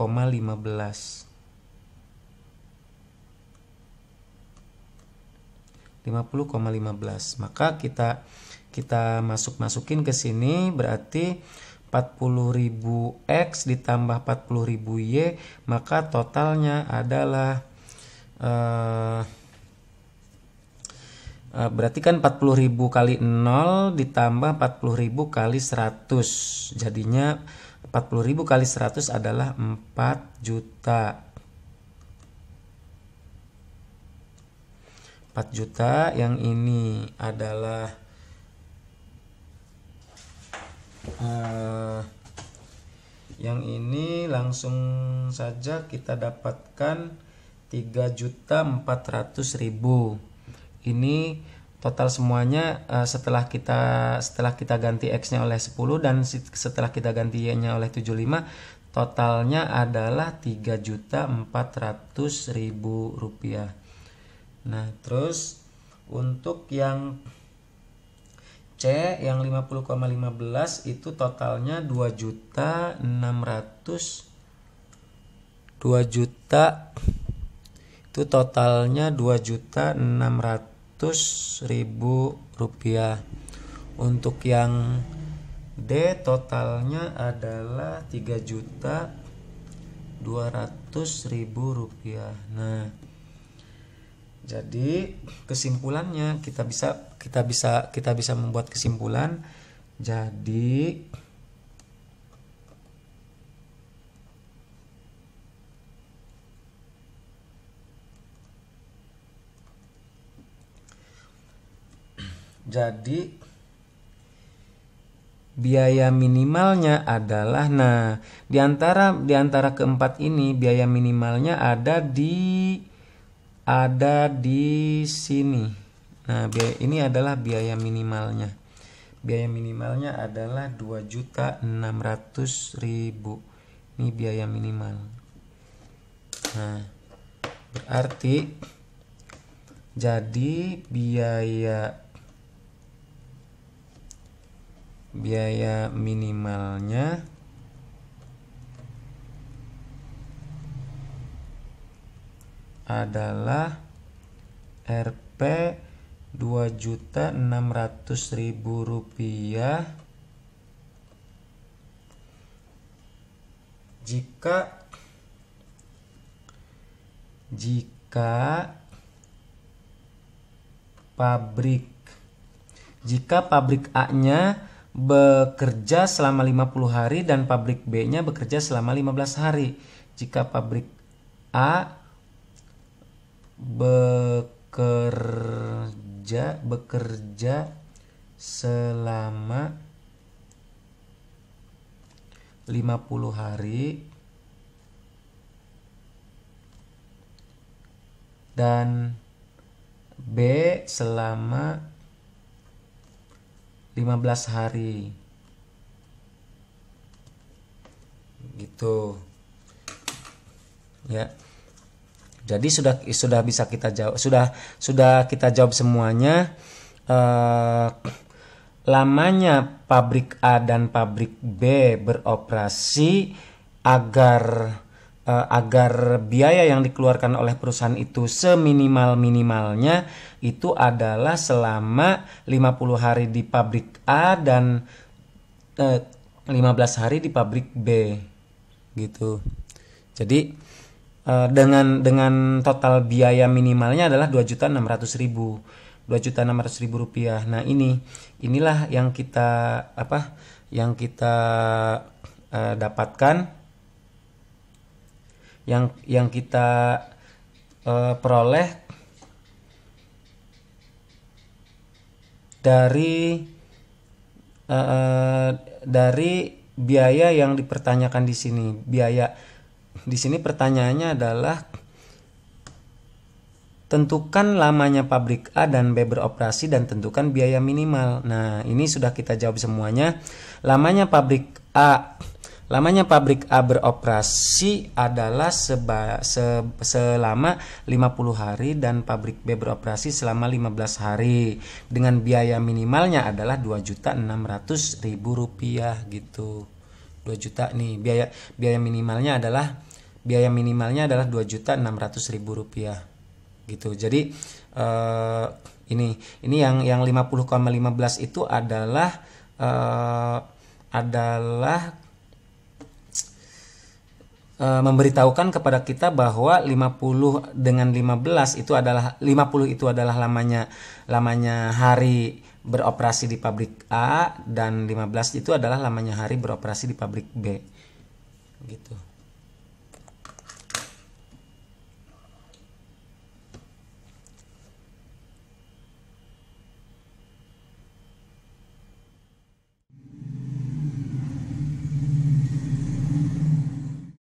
50,15. Maka kita masukin ke sini berarti 40.000x ditambah 40.000y, maka totalnya adalah berarti kan 40.000 kali 0 ditambah 40.000 kali 100. Jadinya 40.000 kali 100 adalah 4 juta. 4 juta. Yang ini adalah yang ini langsung saja kita dapatkan 3.400.000. Ini total semuanya setelah kita ganti x-nya oleh 10 dan setelah kita ganti y-nya oleh 75, totalnya adalah 3.400.000 rupiah. Nah, terus untuk yang C yang 50,15 itu totalnya 2 juta itu totalnya 2.600.000 rupiah. Untuk yang D totalnya adalah 3.200.000 rupiah. Nah, jadi kesimpulannya kita bisa membuat kesimpulan Jadi biaya minimalnya adalah, nah di antara keempat ini biaya minimalnya ada di sini. Nah, ini adalah biaya minimalnya. Biaya minimalnya adalah 2.600.000. Ini biaya minimal. Nah, berarti jadi biaya minimalnya adalah Rp 2.600.000 jika pabrik A-nya bekerja selama 50 hari dan pabrik B-nya bekerja selama 15 hari. Jika pabrik A bekerja selama 50 hari dan B selama 15 hari gitu ya. Jadi sudah bisa kita jawab, sudah kita jawab semuanya. Lamanya pabrik A dan pabrik B beroperasi agar biaya yang dikeluarkan oleh perusahaan itu seminimal-minimalnya itu adalah selama 50 hari di pabrik A dan 15 hari di pabrik B gitu. Jadi dengan total biaya minimalnya adalah 2.600.000 rupiah. Nah, inilah yang kita dapatkan, yang kita peroleh dari biaya yang dipertanyakan di sini. Di sini pertanyaannya adalah tentukan lamanya pabrik A dan B beroperasi dan tentukan biaya minimal. Nah, ini sudah kita jawab semuanya. Lamanya pabrik A beroperasi adalah selama 50 hari dan pabrik B beroperasi selama 15 hari. Dengan biaya minimalnya adalah 2.600.000 rupiah gitu. 2 juta nih biaya minimalnya adalah 2.600.000 rupiah gitu. Jadi ini yang 50,15 itu adalah memberitahukan kepada kita bahwa 50 dengan 15 itu adalah 50 itu adalah lamanya hari beroperasi di pabrik A dan 15 itu adalah lamanya hari beroperasi di pabrik B gitu.